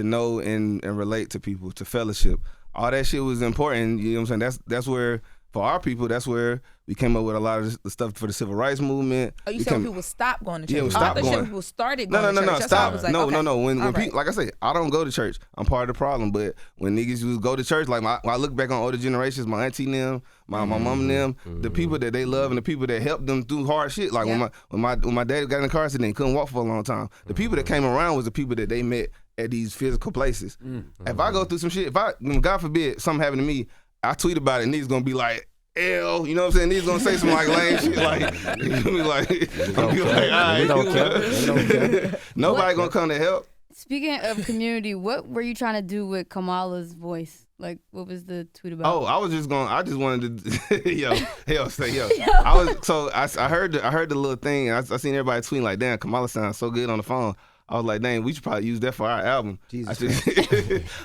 know and relate to people, to fellowship. All that shit was important. You know what I'm saying? That's where for our people, that's where we came up with a lot of the stuff for the civil rights movement. Oh, you We said came- people stopped going to church. Yeah, we Oh, I stopped thought you said going. people started No, going to church. That's why I stop. was like, No, okay. When All right. people, like I say, I don't go to church. I'm part of the problem. But when niggas used to go to church, like when I look back on older generations, my auntie and them, my mom and them, the people that they love and the people that helped them through hard shit. Like Yeah. when my dad got in a car accident, couldn't walk for a long time. The people that came around was the people that they met at these physical places. If I go through some shit, when God forbid something happened to me, I tweet about it and niggas gonna be like, L, you know what I'm saying? Niggas gonna say some like lame shit, like, you gonna be like, all right. We don't care. We don't care. Nobody gonna come to help. Speaking of community, what were you trying to do with Kamala's voice? Like, what was the tweet about? Oh, I just wanted to, yo. I heard the little thing, and I seen everybody tweeting like, damn, Kamala sounds so good on the phone. I was like, dang, we should probably use that for our album. Jesus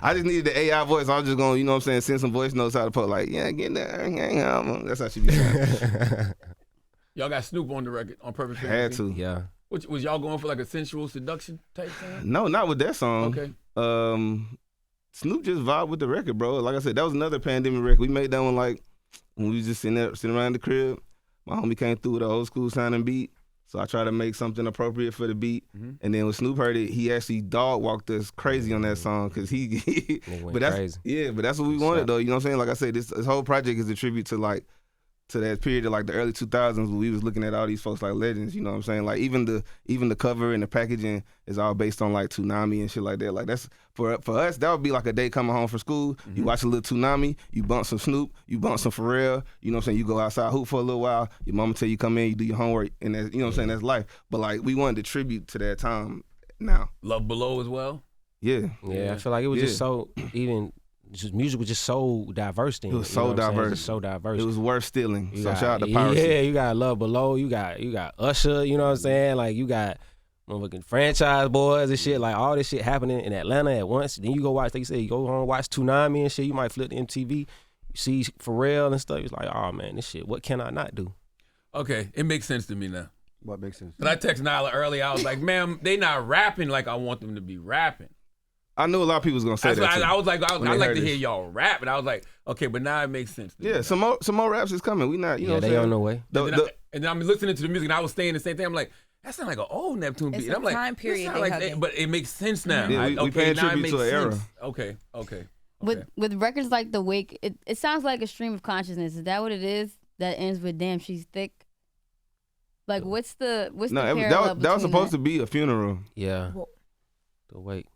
I just needed the AI voice. I was just going, you know what I'm saying, send some voice notes out to put like, yeah, get that Earthgang album. That's how she be saying. Y'all got Snoop on the record on Perfect Had Fantasy? to. Yeah. Was y'all going for like a sensual seduction type thing? No, not with that song. Okay. Snoop just vibed with the record, bro. Like I said, that was another pandemic record. We made that one like when we was just sitting around the crib. My homie came through with an old school sounding beat. So I tried to make something appropriate for the beat. And then when Snoop heard it, he actually dog walked us crazy on that song because he went but that's crazy. Yeah, but that's what we wanted though. You know what I'm saying? Like I said, this whole project is a tribute to like to that period of like the early 2000s when we was looking at all these folks like legends, you know what I'm saying? Like even the cover and the packaging is all based on like Toonami and shit like that. Like that's for us, that would be like a day coming home from school. You watch a little Toonami, you bump some Snoop, you bump some Pharrell, you know what I'm saying? You go outside hoop for a little while, your mama tell you come in, you do your homework, and that's, you know what I'm saying? That's life. But like we wanted to tribute to that time now. Love Below as well? Yeah. I feel like it was just so just music was just so diverse then. It was so diverse. So diverse. It was worth stealing. You So got, shout out to Piracy. Yeah, you got Love Below, you got Usher, you know what I'm saying? Like you got motherfucking Franchise Boys and shit, like all this shit happening in Atlanta at once. Then you go watch, like you say, you go home and watch Toonami and shit, you might flip the MTV, you see Pharrell and stuff, it's like, oh man, this shit, what can I not do? Okay, it makes sense to me now. What makes sense? But I text Nyla earlier, I was like, man, they not rapping like I want them to be rapping. I knew a lot of people was gonna say that. I was like, I'd like to this. hear y'all rap, and I was like, okay, but now it makes sense. To me. Yeah, some more raps is coming. We not, you know what I'm they saying? on the way. And then I'm listening to the music, and I was saying the same thing. I'm like, that sounds like an old Neptune beat. It's And I'm a like, time period this they sound hugging. but it makes sense now. Yeah, we paying now it tribute makes to an era. sense. Okay. With records like The Wake, it sounds like a stream of consciousness. Is that what it is? That ends with "Damn, she's thick." Like, what's the parallel that was supposed to be a funeral. Yeah. The Wake.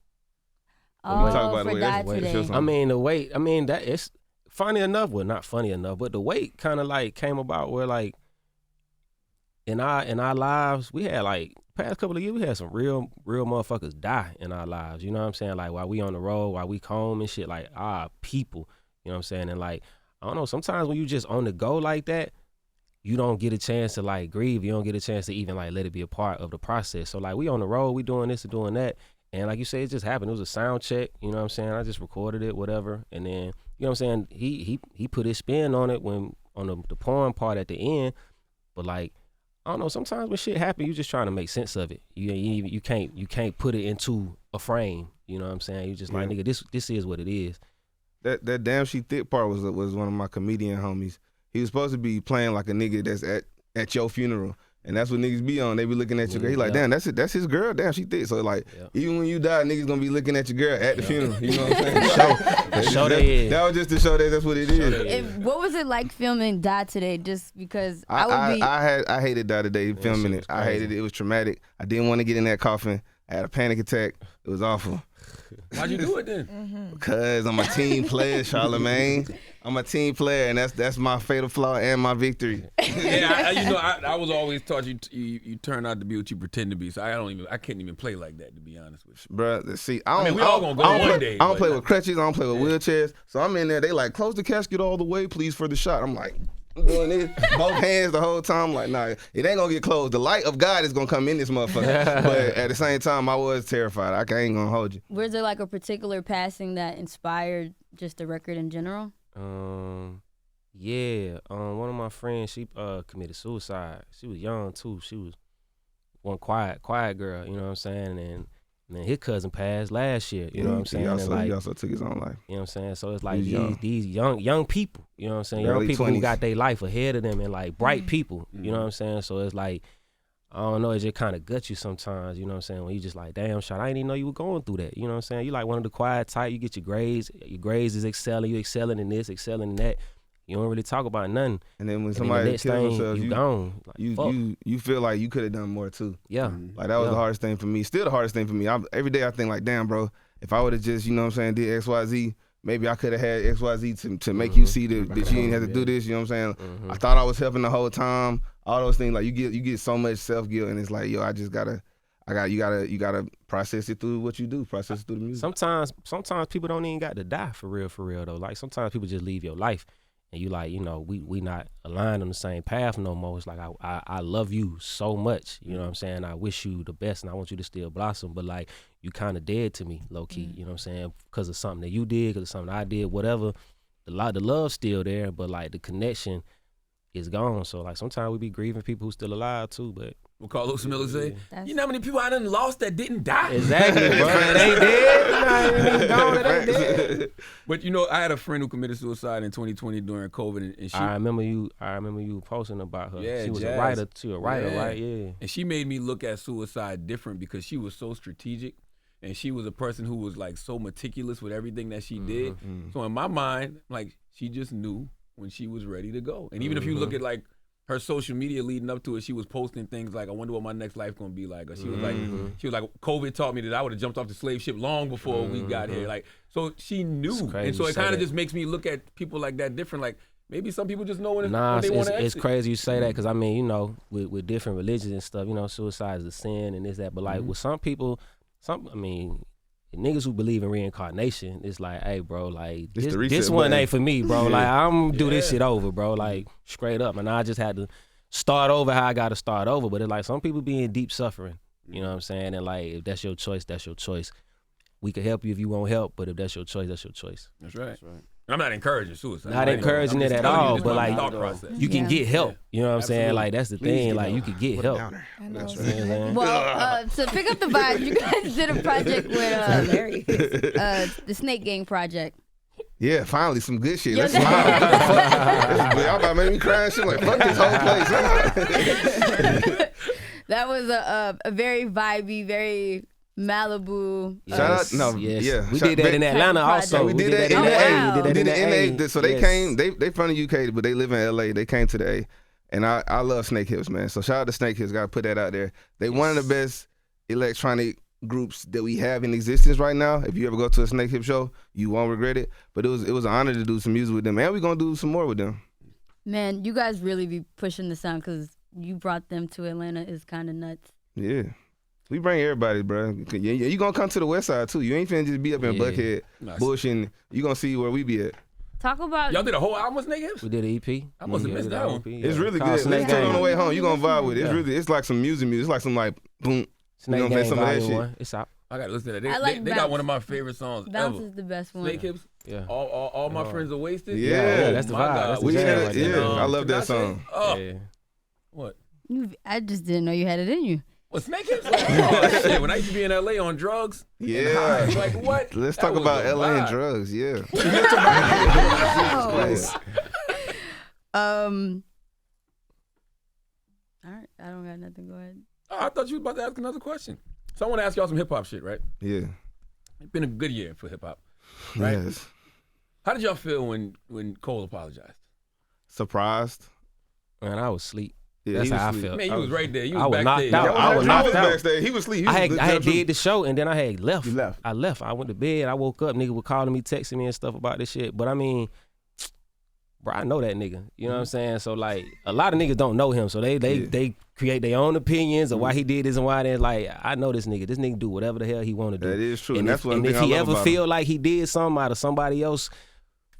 Oh, talk about for the way that it's- today. I mean, the Wake, that it's funny enough, well, not funny enough, but the Wake kind of like came about where like in our lives, we had like past couple of years, we had some real motherfuckers die in our lives. You know what I'm saying? Like while we on the road, while we home and shit, like our people, you know what I'm saying? And like, I don't know, sometimes when you just on the go like that, you don't get a chance to like grieve. You don't get a chance to even like let it be a part of the process. So like we on the road, we doing this and doing that. And like you say, it just happened. It was a sound check, you know what I'm saying? I just recorded it, whatever. And then, you know what I'm saying? He put his spin on it when on the porn part at the end. But like, I don't know, sometimes when shit happen, you just trying to make sense of it. You can't put it into a frame, you know what I'm saying? You just like, nigga, this is what it is. That Damn She Thick part was one of my comedian homies. He was supposed to be playing like a nigga that's at your funeral. And that's what niggas be on. They be looking at your girl. He like, damn, that's it. That's his girl. Damn, she thick. So like, even when you die, niggas gonna be looking at your girl at the funeral. You know what I'm saying? That was just to show that that's what it is. What was it like filming Die Today? Just because I hated Die Today filming it. I hated it. It was traumatic. I didn't want to get in that coffin. I had a panic attack. It was awful. Why'd you do it then? Because I'm a team player, Charlamagne. I'm a team player, and that's my fatal flaw and my victory. Yeah, I was always taught you turn out to be what you pretend to be. So I can't even play like that, to be honest with you. Bruh, see, we all gonna go one day. I don't play with crutches. I don't play with wheelchairs. So I'm in there. They like, close the casket all the way, please, for the shot. I'm like, I'm doing this, both hands the whole time. I'm like, nah, it ain't gonna get closed. The light of God is gonna come in this motherfucker. But at the same time, I was terrified. I ain't gonna hold you. Was there like a particular passing that inspired just the record in general? One of my friends, she committed suicide. She was young too. She was one quiet girl, you know what I'm saying? And then his cousin passed last year, you know what I'm saying? He also took his own life. You know what I'm saying? So it's like these young people, you know what I'm saying? Early Young people 20s. who got their life ahead of them and like bright people, you know what I'm saying? So it's like, I don't know, it just kind of guts you sometimes, you know what I'm saying? When you just like, damn, shot, I didn't even know you were going through that, you know what I'm saying? You like one of the quiet type, you get your grades is excelling, you excelling in this, excelling in that. You don't really talk about nothing. And then when and somebody then kills the next thing, themselves, you gone. Like, you feel like you could have done more too. Yeah. Like that was the hardest thing for me. Still the hardest thing for me. Every day I think like, damn, bro, if I would have just, you know what I'm saying, did XYZ, maybe I could have had XYZ to make you see that you didn't have to do this, you know what I'm saying? I thought I was helping the whole time. All those things, like you get so much self-guilt, and it's like, yo, you gotta process it through what you do, process it through the music. Sometimes people don't even got to die for real though. Like sometimes people just leave your life. And you like, you know, we not aligned on the same path no more. It's like I love you so much, you know what I'm saying? I wish you the best and I want you to still blossom, but like you kind of dead to me, low key, you know what I'm saying? Because of something that you did, because of something I did, whatever. The love's still there, but like the connection is gone. So like sometimes we be grieving people who still alive too, but What Carlos Miller say? You know how many people I done lost that didn't die? Exactly, bro. It ain't dead. It ain't dead. But you know, I had a friend who committed suicide in 2020 during COVID, and she. I remember you posting about her. Yeah, she was Jazz. a writer. She a writer, Yeah. right? Yeah. And she made me look at suicide different because she was so strategic, and she was a person who was like so meticulous with everything that she did. So in my mind, like she just knew when she was ready to go. And even if you look at like her social media leading up to it, she was posting things like, I wonder what my next life gonna be like. Or she was like, COVID taught me that I would have jumped off the slave ship long before we got here. Like, so she knew. And so it kind of just makes me look at people like that different. Like, maybe some people just know when they want to exit. It's crazy you say that because I mean, you know, with different religions and stuff, you know, suicide is a sin and this, that. But like with some people, niggas who believe in reincarnation, it's like, hey, bro, like It's the this reset one button. ain't for me, bro. Like I'm do this shit over, bro. Like straight up, and I just had to start over how I got to start over. But it's like some people be in deep suffering. You know what I'm saying? And like if that's your choice, that's your choice. We can help you if you won't help, but if that's your choice, that's your choice. That's right. I'm not encouraging suicide. Not encouraging it at all, but like thought process. you can Yeah. get help. You know what I'm saying? Like that's the thing. get Like help. you can get help. I know. You know what I'm saying? Well, to pick up the vibe, you guys did a project with the Snake Gang project. Yeah, finally some good shit. Yeah, Let's smile. Y'all about to make me cry and shit. Like fuck this whole place. That was a very vibey, very Malibu. Shout out, no, Yes. yeah. We Shout- did that in Atlanta Project. also. We did that in in the the A. A. We We did that in the A. So they Yes. came. They from the UK, but they live in LA. They came to the A, and I love Snake Hips, man. So shout out to Snake Hips. Got to put that out there. They one of the best electronic groups that we have in existence right now. If you ever go to a Snake Hip show, you won't regret it. But it was an honor to do some music with them, and we're gonna do some more with them. Man, you guys really be pushing the sound because you brought them to Atlanta is kind of nuts. Yeah. We bring everybody, bro. You gonna come to the West Side too. You ain't finna just be up in Buckhead Nice. bushing. You gonna see where we be at. Talk about Y'all did a whole album with Snake Hips? We did an EP. I must have missed that one. It's really Called good. Snake Listen to it on the Gang. way home. You gonna vibe with it. It's Yeah. really, it's like some music. It's like some like boom. Snake You know what I'm Gang saying? Some of that Volume shit. 1. It's out. I gotta listen to that. I They, like they got Bounce. one of my favorite songs Bounce ever. is the best one. Snake Hips. Yeah. All my friends are wasted. Yeah. that's the My vibe. God. That's the We jam had right it. there. Yeah, I love that Tagoe? song. Oh, Yeah. what? I just didn't know you had it in you. Well, Snake Hips? Like, oh, shit. When I used to be in LA on drugs. and Yeah. high, like what? Let's That talk was about the LA and vibe. drugs. Yeah. All right, I don't got nothing. Go ahead. Oh, I thought you was about to ask another question. So I want to ask y'all some hip hop shit, right? Yeah. It's been a good year for hip hop. Right? Yes. How did y'all feel when Cole apologized? Surprised. Man, I was asleep. Yeah, That's he was how I asleep. felt. Man, you was right there. You was I was backstage. knocked out. I was He knocked was out. backstage. He was asleep. He I was had good. did the show and then I had left. You left. I left. I went to bed. I woke up. Nigga was calling me, texting me and stuff about this shit. But I mean, bro, I know that nigga. You know what I'm saying? So like, a lot of niggas don't know him. So they create their own opinions of why he did this and why that. Like, I know this nigga. This nigga do whatever the hell he want to do. That is true. And And that's if, one and thing if I he love ever about feel him. like he did something out of somebody else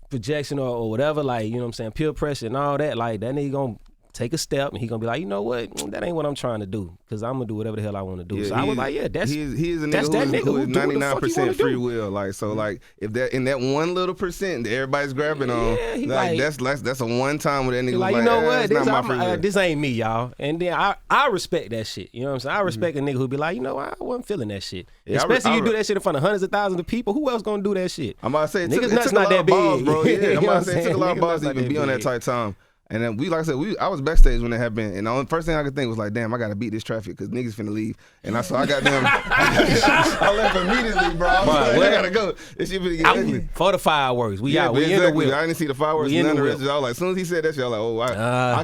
projection or whatever, like, you know what I'm saying, peer pressure and all that, like that nigga gonna take a step and he gonna be like, you know what, that ain't what I'm trying to do, because I'm gonna do whatever the hell I want to do. Yeah, so I was like, yeah, that's he is a that's nigga that who nigga is who do what the fuck he 99% wanna free do. will. Like so, like if that in that one little percent that everybody's grabbing on, Yeah, he like like- that's a one time where that nigga He was like, you know what, it's not this, my free will. this ain't me, y'all. And then I respect that shit. You know what I'm saying? I respect a nigga who be like, you know, I wasn't feeling that shit. Yeah, Especially you do that shit in front of hundreds of thousands of people. Who else gonna do that shit? I'm about to say it Niggas took, it nuts took a not lot that of balls, big. bro. Yeah, You know I'm what about I'm to say it took a saying? lot of Niggas balls to nuts not even that be on that big. tight time. And then like I said, I was backstage when it happened, and the only first thing I could think was like, damn, I gotta beat this traffic because niggas finna leave. And I got them. I left immediately, bro. I was like, I gotta go. This shit finna get ugly. For the fireworks, we Yeah, out. but We in the exactly. whip. I didn't see the fireworks We in and none the of the rest. whip. I was like, as soon as he said that shit, I was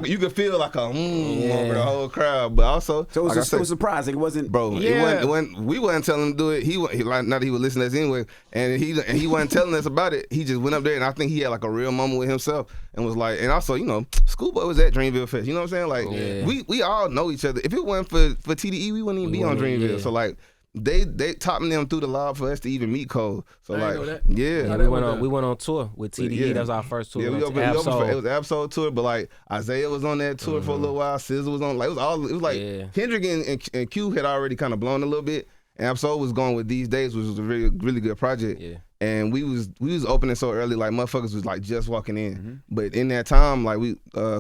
like, you could feel like a over the whole crowd. But also, So it like I was said, so surprising. It wasn't, bro, Yeah. we wasn't telling him to do it. He like, not that he would listen to us anyway, and he wasn't telling us about it. He just went up there, and I think he had like a real moment with himself, and was like, and also, you know, Schoolboy was at Dreamville Fest. You know what I'm saying? Like, we all know each other. If it wasn't for TDE, we wouldn't even be on Dreamville. So like, they topping them through the law for us to even meet Cole. So I like, didn't know that. yeah. How We that went was on. We went on tour with TDE. Yeah. That was our first tour. Yeah, We we went opened, to Absol. it was Absol tour, but like Isaiah was on that tour for a little while. SZA was on. Like it was like Yeah. Kendrick and Q had already kind of blown a little bit, and Absol was going with These Days, which was a really really good project. Yeah. And we was opening so early, like motherfuckers was like just walking in. But in that time, like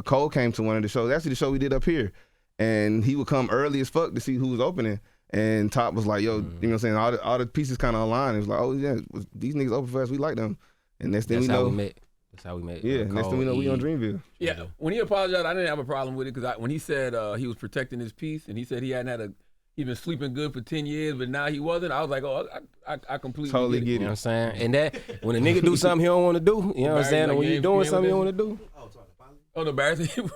Cole came to one of the shows. Actually, the show we did up here, and he would come early as fuck to see who was opening. And Top was like, yo, you know what I'm saying? All the pieces kind of aligned. It was like, oh yeah, these niggas open for us. We like them. And next thing That's we how know, we met. That's how we met. yeah. Next thing we know, we on Dreamville. Yeah, when he apologized, I didn't have a problem with it because when he said he was protecting his peace and he said he hadn't he been sleeping good for 10 years, but now he wasn't. I was like, oh, I completely Totally get it. You know what I'm saying? And that when a nigga do something he don't want to do, you know what I'm saying? Like, Or when you you ain't doing playing something you with don't want to do. Oh, no, embarrassing.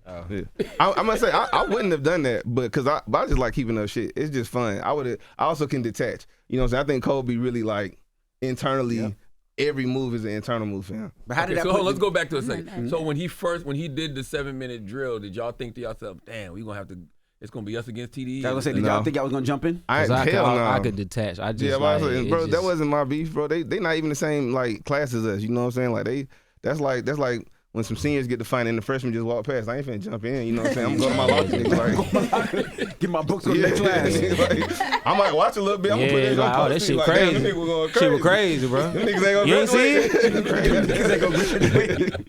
Yeah. I'm gonna say I wouldn't have done that, but because I just like keeping up shit. It's just fun. I also can detach. You know what I'm saying? I think Cole be really like internally. Every move is an internal move for him. but how did Okay, that so put let's the- go back to a second. So when he did the 7-minute drill, did y'all think to yourself, damn, we gonna have to it's gonna be us against TDE. I was gonna say, did y'all think y'all was gonna jump in? I could detach. I just Yeah, like, bro, that wasn't my beef, bro. They not even the same like class as us. You know what I'm saying? Like that's like when some seniors get to fight and the freshmen just walk past. I ain't finna jump in. You know what I'm saying? I'm going to my locker. Like, get my books on the next class. Like, I might watch a little bit. I'm gonna put it like, on. That shit like, crazy. Damn, them niggas going crazy. Shit was crazy, bro. Them niggas ain't gonna You ain't see graduate. it?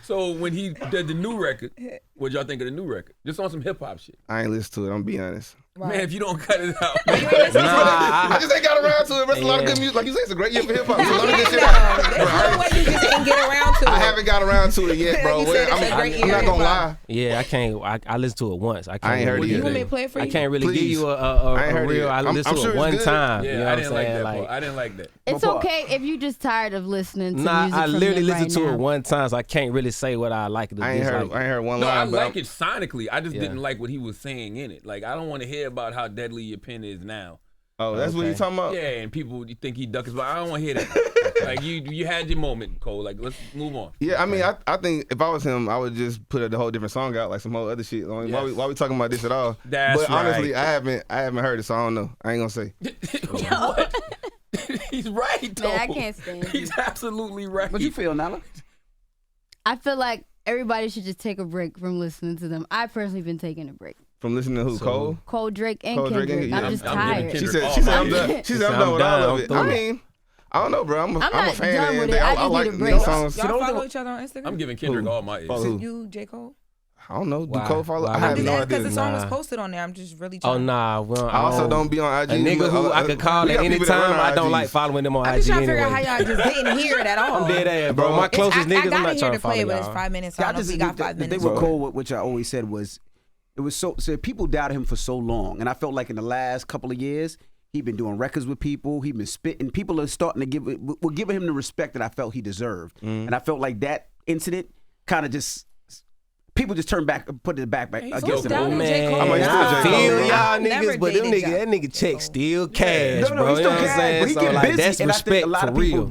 So when he did the new record, what y'all think of the new record? Just on some hip hop shit. I ain't listen to it. I'm gonna be honest. Right. Man, if you don't cut it out, I just ain't got around to it. There's a lot of good music. Like you say, it's a great year for hip hop. So a lot of good shit. There's no way you just didn't get around to it. I haven't got around to it yet, bro. You said it's a great I'm year not of gonna hip-hop. lie. Yeah, I can't. I listened to it once. I ain't heard it You yet. want me to play it for you? I can't really give Please. you I ain't a heard real. it. I I'm listened to sure it it's one good. time. yeah, You know I what I'm didn't like saying? that. Like, Part. I didn't like that. It's okay if you just tired of listening to music I from literally him listened right to now. it one time, so I can't really say what I like. I ain't heard one No, I line. but like it sonically. I just Yeah. didn't like what he was saying in it. Like I don't want to hear about how deadly your pen is now. Oh, that's what you talking about? Yeah, and people think he ducks, but I don't want to hear that. Like you had your moment, Cole. Like let's move on. Yeah, I mean, I think if I was him, I would just put a whole different song out, like some whole other shit. I mean, Yes. why we talking about this at all? That's but honestly, right. I haven't heard it, so I don't know. I ain't gonna say. What? He's right, though. Man, I can't stand you. He's absolutely right. What you feel, Nala? I feel like everybody should just take a break from listening to them. I personally been taking a break. From listening to who? Cole? Cole, Drake, and Cole, Drake, Kendrick. and- I'm yeah. just I'm giving tired. Kendrick She said all I'm my done. shit. She said I'm done with all of it. I mean, I don't know, bro. I'm not a fan done of with it. it. I I just like need a break. new songs. Y'all follow each other on Instagram? I'm giving Kendrick all my Follow who? You, J. Cole? I don't know. Do Why? Cole follow? Why? I I'm have just no asking because idea. the song was Nah. posted on there. I'm just really Oh trying. nah, well, I also don't be on IG. A nigga but, who I could call we at got any people that run time. our I don't IGs. like following them on I'm IG just trying to figure anyway. out how y'all just didn't hear it at all. I'm dead ass, bro. My closest niggas, I I'm got not it here trying to to follow play, but it's y'all. 5 minutes. So I don't know if we got 5 The minutes. thing with Cole, which I always said was, it was so people doubted him for so long, and I felt like in the last couple of years he been doing records with people. He been spitting. People are starting to were giving him the respect that I felt he deserved, and I felt like that incident kind of just. People just turned back, put it back He's against so him. down with J. Man, Cole. I might still I J. Cole, feel bro. y'all I've never niggas, but them dated nigga, that J. nigga check Cole. still cash, No, bro. he's You still know what I'm cash, saying? but he So get like, busy, that's and I think respect a lot for of people real.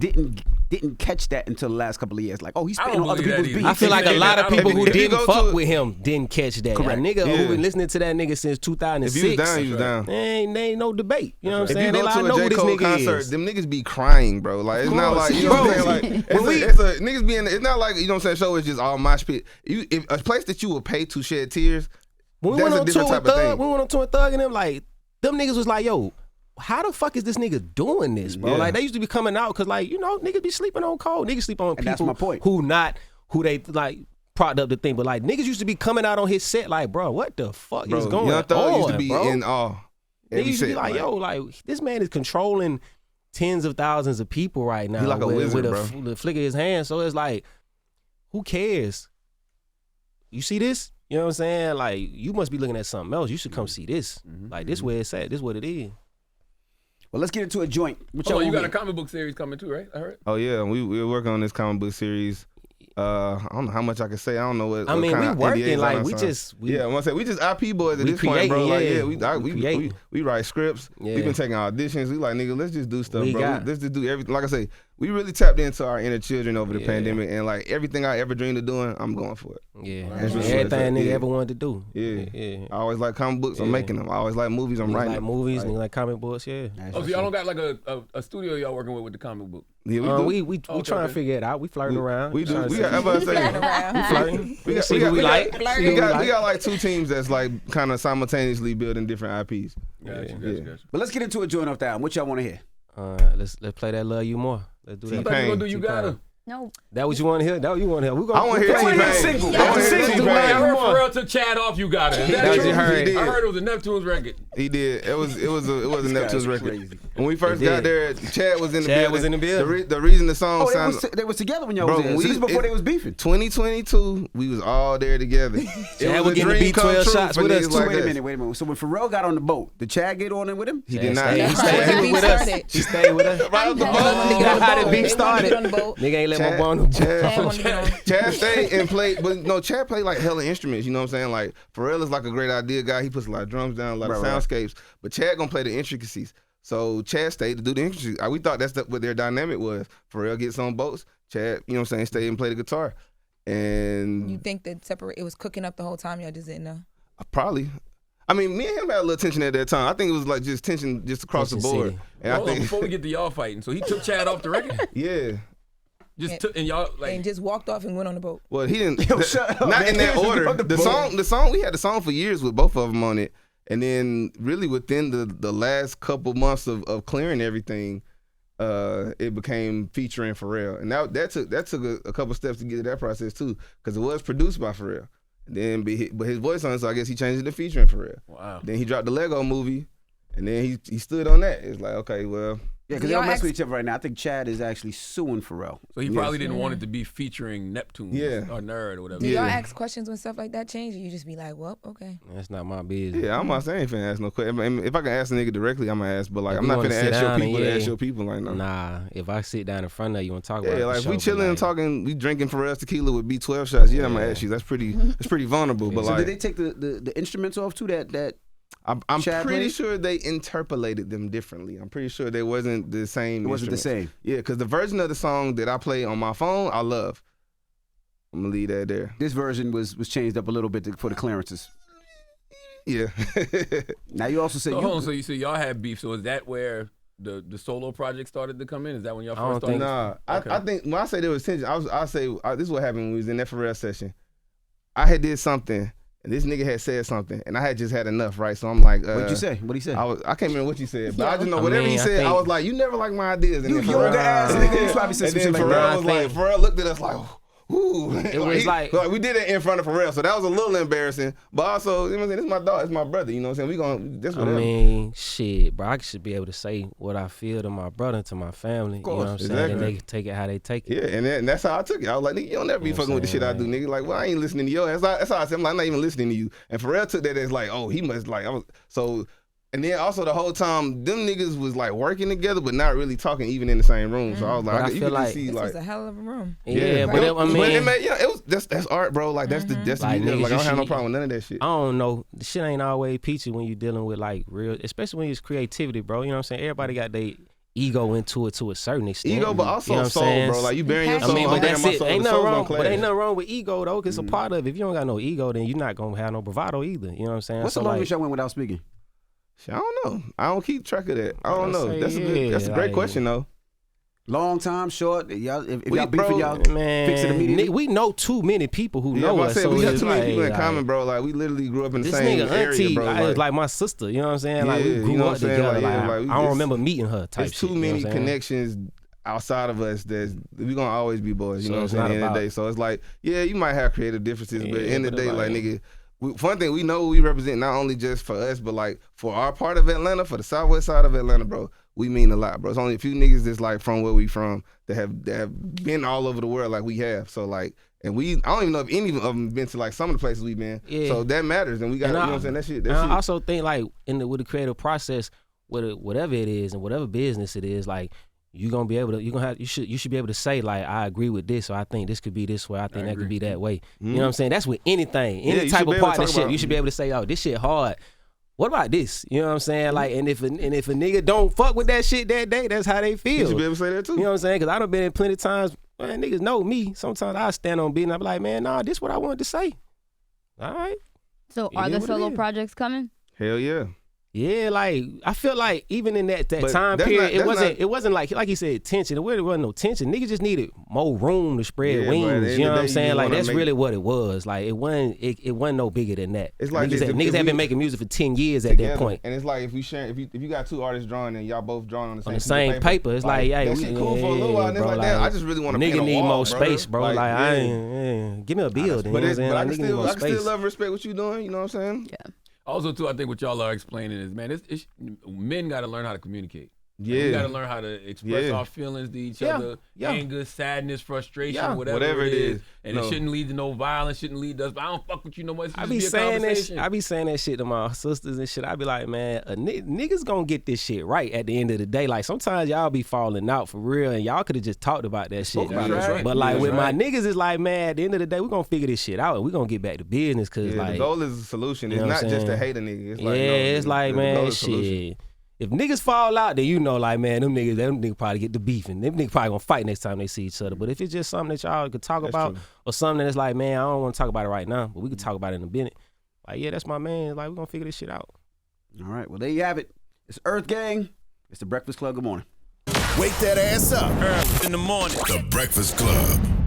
didn't catch that until the last couple of years. Like, oh, he's I spitting don't on other believe that people's either. beats. I feel like a lot of people who If you didn't go fuck to- with him didn't catch that. Correct. A nigga Yeah. who been listening to that nigga since If you was 2006. down, you was down. There ain't no debate. You know what I'm If saying? you They go like, I to know a who J. this Cole nigga concert, is. them niggas be crying, bro. Like it's not like, you know what I'm saying? Like it's a niggas being. It's not like, you know what I'm saying. Show is just all mosh pit. If a place that you would pay to shed tears. When we That's went a on different tour type with of Thug, thing. we went on tour with Thug and them, like, them niggas was like, yo, how the fuck is this nigga doing this, bro? Yeah. Like, they used to be coming out because, like, you know, niggas be sleeping on Cole. Niggas sleep on And that's people my point. who they, like, propped up the thing. But, like, niggas used to be coming out on his set like, bro, what the fuck is Bro, going Young on, Thug used to be bro? in awe. Niggas Every used to be set, like, yo, like, this man is controlling tens of thousands of people right now. He like a wizard, bro. With the flick of his hand. So it's like, who cares? You see this? You know what I'm saying? Like, you must be looking at something else. You should come see this. Like, this where it's at. This what it is. Well, let's get into a joint. What Oh, y'all you got want a comic book series coming too, right? I heard. Oh yeah, we're working on this comic book series. I don't know how much I can say. I don't know what. I mean, what we kind of working, NDAs like, I we signed. just- we- yeah. I want to say we just IP boys at we this point, bro. creating, Like, yeah. we creating. we write scripts. Yeah. We've been taking auditions. We like, nigga, let's just do stuff, We bro. got- Let's just do everything. Like I say, we really tapped into our inner children over the Yeah. pandemic, and like everything I ever dreamed of doing, I'm going for it. Yeah. That's what Everything it is. nigga Yeah. ever wanted to do. Yeah. Yeah. I always like comic books. I'm Yeah. making them. I always like movies. I'm Niggas writing like them. movies, niggas like comic books, yeah. Oh, so y'all don't got like a studio y'all working with the comic book? Yeah, we do. We Okay, trying okay. to figure it out. We flirting around. We do. Trying to We see- got. Ever Flirting say. around. flirting. We got, See we what got, we we like. got, Flirting. we got, like. we got like two teams that's like kind of simultaneously building different IPs. Gotcha, Yeah. gotcha. But let's get into a joint off that one. What y'all want to hear? Let's play that Love You More. Let's do I that. thought you were gonna do You T-Pain. Gotta. No. That what you want to hear? That what you want to hear? We gonna I want to hear I wanna hear T-Pain. the single. I want to hear Yeah, Man, I T-Pain. heard Pharrell took Chad off You Gotta. Is That that was true? you heard. He I did. heard it was a Neptune's record. He did. It was a This Neptune's guy's record. crazy. When we first He got did. there, Chad was in the Chad building. was in the building. The reason the song Oh, sounded. they was together when y'all Bro, was there. So this is before they was beefing. 2022, we was all there together. Chad was getting the B12 shots with us, too. Wait a minute. So when Pharrell got on the boat, did Chad get on it with him? He did not. He That's stayed right. he was with us. He stayed with us. Right off the Chad boat. wanted to get on the How the boat. beef They wanted to get on the boat. Nigga ain't let my Chad- boy on the boat. Chad wanted to get on. Chad stayed and played, but no, Chad played like hella instruments. You know what I'm saying? Like Pharrell is like a great idea guy. He puts a lot of drums down, a lot of Right. soundscapes. But Chad gonna play the intricacies. So Chad stayed to do the intricacies. We thought that's what their dynamic was. Pharrell gets on boats. Chad, you know what I'm saying, stayed and played the guitar. And You think that it was cooking up the whole time? Y'all just didn't know. probably. I mean, me and him had a little tension at that time. I think it was like just tension just across Tension the board. city. And I Hold on, think, before we get to y'all fighting, so he took Chad off the record. yeah. Just took and y'all like. And just walked off and went on the boat. Well, he didn't. shut up, not man. in that He was order. on the The boat. song. We had the song for years with both of them on it, and then really within the last couple months of clearing everything, it became featuring Pharrell, and that took a couple steps to get to that process too, because it was produced by Pharrell. And then but his voice on it, so I guess he changed it to featuring Pharrell. Wow. Then he dropped the Lego movie, and then he stood on that. It's like, okay, well. Yeah, because they Y'all don't mess ex- with each other right now. I think Chad is actually suing Pharrell. So he probably didn't want it to be featuring Neptune or Nerd or whatever. Do Yeah. y'all ask questions when stuff like that change, or you just be like, well, okay. That's not my business. Yeah, I'm not saying finna ask no question. I mean, if I can ask a nigga directly, I'm gonna ask. But like, If I'm you not wanna finna sit ask your down people and to yeah. ask your people. Like, no. Nah, if I sit down in front of you and talk about it, Yeah, for like if sure, we but, chilling and like, talking, we drinking Pharrell's tequila with B12 shots. Yeah, I'm gonna ask you. That's pretty vulnerable. But So like, did they take the instruments off too? That I'm Chad pretty played? sure they interpolated them differently. I'm pretty sure they wasn't the same. It wasn't the instruments. same. Yeah, because the version of the song that I play on my phone, I love. I'm gonna leave that there. this version was changed up a little bit for the clearances. Yeah. Now you also said So you. hold on, so y'all had beef. So is that where the solo project started to come in? Is that when y'all I first don't think- started? Nah, Okay. I think when I say there was tension, this is what happened when we was in that Pharrell session. I had did something, and this nigga had said something, and I had just had enough, right? So I'm like, What'd you say? What'd he say? I can't remember what you said, but I just know I whatever mean, he I said, I think- was like, you never like my ideas. And You then yoga ass nigga. You probably said and some then shit like Pharrell that. was Nah, I like, think- Pharrell looked at us like, ooh. It was like- we did it in front of Pharrell, so that was a little embarrassing. But also, you know what I'm saying, this is my dog, it's my brother. You know what I'm saying? That's I whatever. mean, shit, bro. I should be able to say what I feel to my brother, to my family. You know what I'm saying? And exactly. they can take it how they take it. Yeah, and that's how I took it. I was like, nigga, you don't never be You know fucking what with the I'm shit I do, saying? nigga. Like, well, I ain't listening to you. That's how I said, I'm like, I'm not even listening to you. And Pharrell took that as like, oh, he must like, and then also the whole time, them niggas was like working together, but not really talking even in the same room. So I was But I like, you feel could like- just see This like, was a hell of a room. Yeah, but but it, I but mean, it made, it was that's art, bro. Like that's the Like, beauty. niggas, Like I don't you have no should- problem with none of that shit. I don't know. The shit ain't always peachy when you dealing with like real, especially when it's creativity, bro. You know what I'm saying? Everybody got their ego into it to a certain extent. Ego, but also You know what I'm soul, saying? bro. Like you burying your I soul. I mean, I'm but burying that's my it. soul. Ain't The nothing soul's wrong. gonna But clash. ain't nothing wrong with ego though, 'cause it's a part of it. If you don't got no ego, then you're not gonna have no bravado either. You know what I'm saying? What's So the longest like, y'all went without speaking? Shit, I don't know. I don't keep track of that. I don't I'd know. say, That's a yeah, great like- question though. Long time, short. Y'all, if We- y'all beefing, bro, y'all fix it man, immediately. we know too many people who Yeah, know but I us. said So we got it's too many like- people in like, common, bro. Like we literally grew up in the This same nigga area, auntie, bro. like my sister. You know what I'm saying? Like we Yeah, grew you know up what I'm saying? together. Like, Like, yeah, like, I don't it's- remember meeting her. Type There's too shit, you know many what I'm saying? connections outside of us that we gonna always be boys. You So know what I'm it's saying? At not the end of the about- day, so it's like, yeah, you might have creative differences, but at the Yeah, end of but the day, it's like like- nigga, one thing we know we represent not only just for us, but like for our part of Atlanta, for the southwest side of Atlanta, bro. We mean a lot, bro. It's only a few niggas that's like from where we from that have been all over the world like we have. So like, and I don't even know if any of them been to like some of the places we've been. Yeah. So that matters, and we got, And you know I- what I'm saying? That shit. And I also think like with the creative process, whatever it is and whatever business it is, like you gonna be able to, you should be able to say like, I agree with this, or I think this could be this way, I think that could be that way. You know what I'm saying? That's with anything, Yeah, any you type should be of able to talk partnership. about- You should be able to say, oh, this shit hard. What about this? You know what I'm saying? Like, and if a nigga don't fuck with that shit that day, that's how they feel. You should be able to say that too. You know what I'm saying? Because I done been in plenty of times, man, niggas know me. Sometimes I stand on beat and I be like, man, nah, this what I wanted to say. All right. So It are is the what it solo is. projects coming? Hell yeah. Yeah, like I feel like even in that But time that's period, not- it wasn't like he said tension. It really wasn't no tension. Niggas just needed more room to spread Yeah, but at the wings. end You of know the what day, I'm you saying? just Like wanna that's make- really what it was. Like it wasn't no bigger than that. It's like niggas, this, if niggas have we- been making music for 10 years at Together. that point. And it's like if you got two artists drawing and y'all both drawing on the same, On the piece of same paper, it's like, yeah, that shit cool for a little while. And it's bro, like, damn, I just really want to nigga paint a need wall, more brother. space, bro. Like I yeah. ain't, give me a build. You know But, what I'm saying? I Like, can nigga need still, more I can still space. love and respect what you doing. You know what I'm saying? Yeah. Also, too, I think what y'all are explaining is, man, men got to learn how to communicate. Yeah. We got to learn how to express Yeah. our feelings to each Yeah. other, Yeah. anger, sadness, frustration, Yeah. whatever it is. And No. it shouldn't lead to no violence, shouldn't lead to us. But I don't fuck with you no more. It should I just be be a saying that. conversation. I be saying that shit to my sisters and shit. I be like, man, niggas gonna get this shit right at the end of the day. Like sometimes y'all be falling out for real, and y'all could have just talked about that shit. about it. That's right. But like That's with right. my niggas, it's like, man, at the end of the day, we gonna figure this shit out, and we gonna get back to business. Cause Yeah, like, the goal is a solution. you It's know not what I'm just to saying? hate a nigga. It's yeah, like, no, it's like, the goal man, is solution. shit. If niggas fall out, then you know, like, man, them niggas probably get the beefing. Them niggas probably gonna fight next time they see each other. But if it's just something that y'all could talk That's about, true. or something that's like, man, I don't want to talk about it right now, but we could talk about it in a minute. like, yeah, that's my man. Like, we're gonna figure this shit out. All right, well, there you have it. It's Earthgang. It's the Breakfast Club. Good morning. Wake that ass up. Early in the morning. The Breakfast Club.